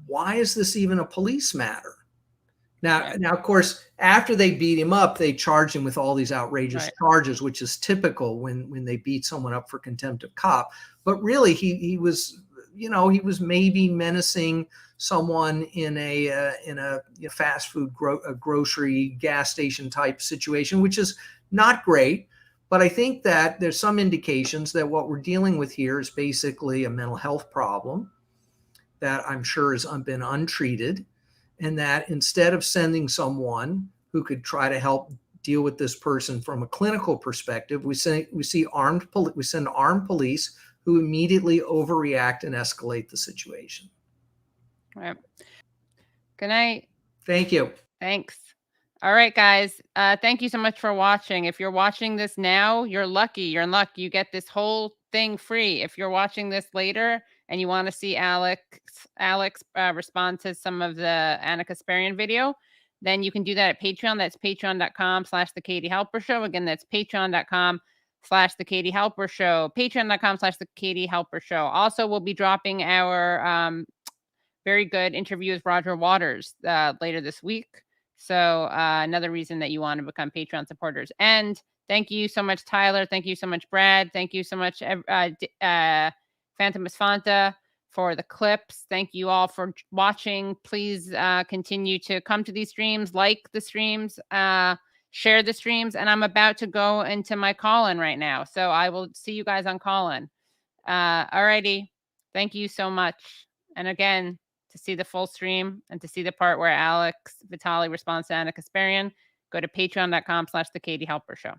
why is this even a police matter? Now, of course, after they beat him up, they charged him with all these outrageous charges, which is typical when they beat someone up for contempt of cop. But really, he was maybe menacing someone in a fast food grocery gas station type situation, which is not great. But I think that there's some indications that what we're dealing with here is basically a mental health problem that I'm sure has been untreated. And that instead of sending someone who could try to help deal with this person from a clinical perspective, we send armed police who immediately overreact and escalate the situation. All right. Good night. Thank you. Thanks. All right, guys. Thank you so much for watching. If you're watching this now, you're lucky. You're in luck. You get this whole thing free. If you're watching this later and you want to see Alex respond to some of the Anna Kasparian video, then you can do that at Patreon. That's patreon.com/The Katie Halper Show. Again, that's patreon.com/The Katie Halper Show. Patreon.com/The Katie Halper Show. Also, we'll be dropping our very good interview with Roger Waters later this week. So another reason that you want to become Patreon supporters. And thank you so much, Tyler. Thank you so much, Brad. Thank you so much, Phantom Esfanta, for the clips. Thank you all for watching. Please continue to come to these streams, like the streams, share the streams. And I'm about to go into my call-in right now. So I will see you guys on call-in. Alrighty. Thank you so much. And again, to see the full stream and to see the part where Alex Vitale responds to Anna Kasparian, go to patreon.com/The Katie Halper Show.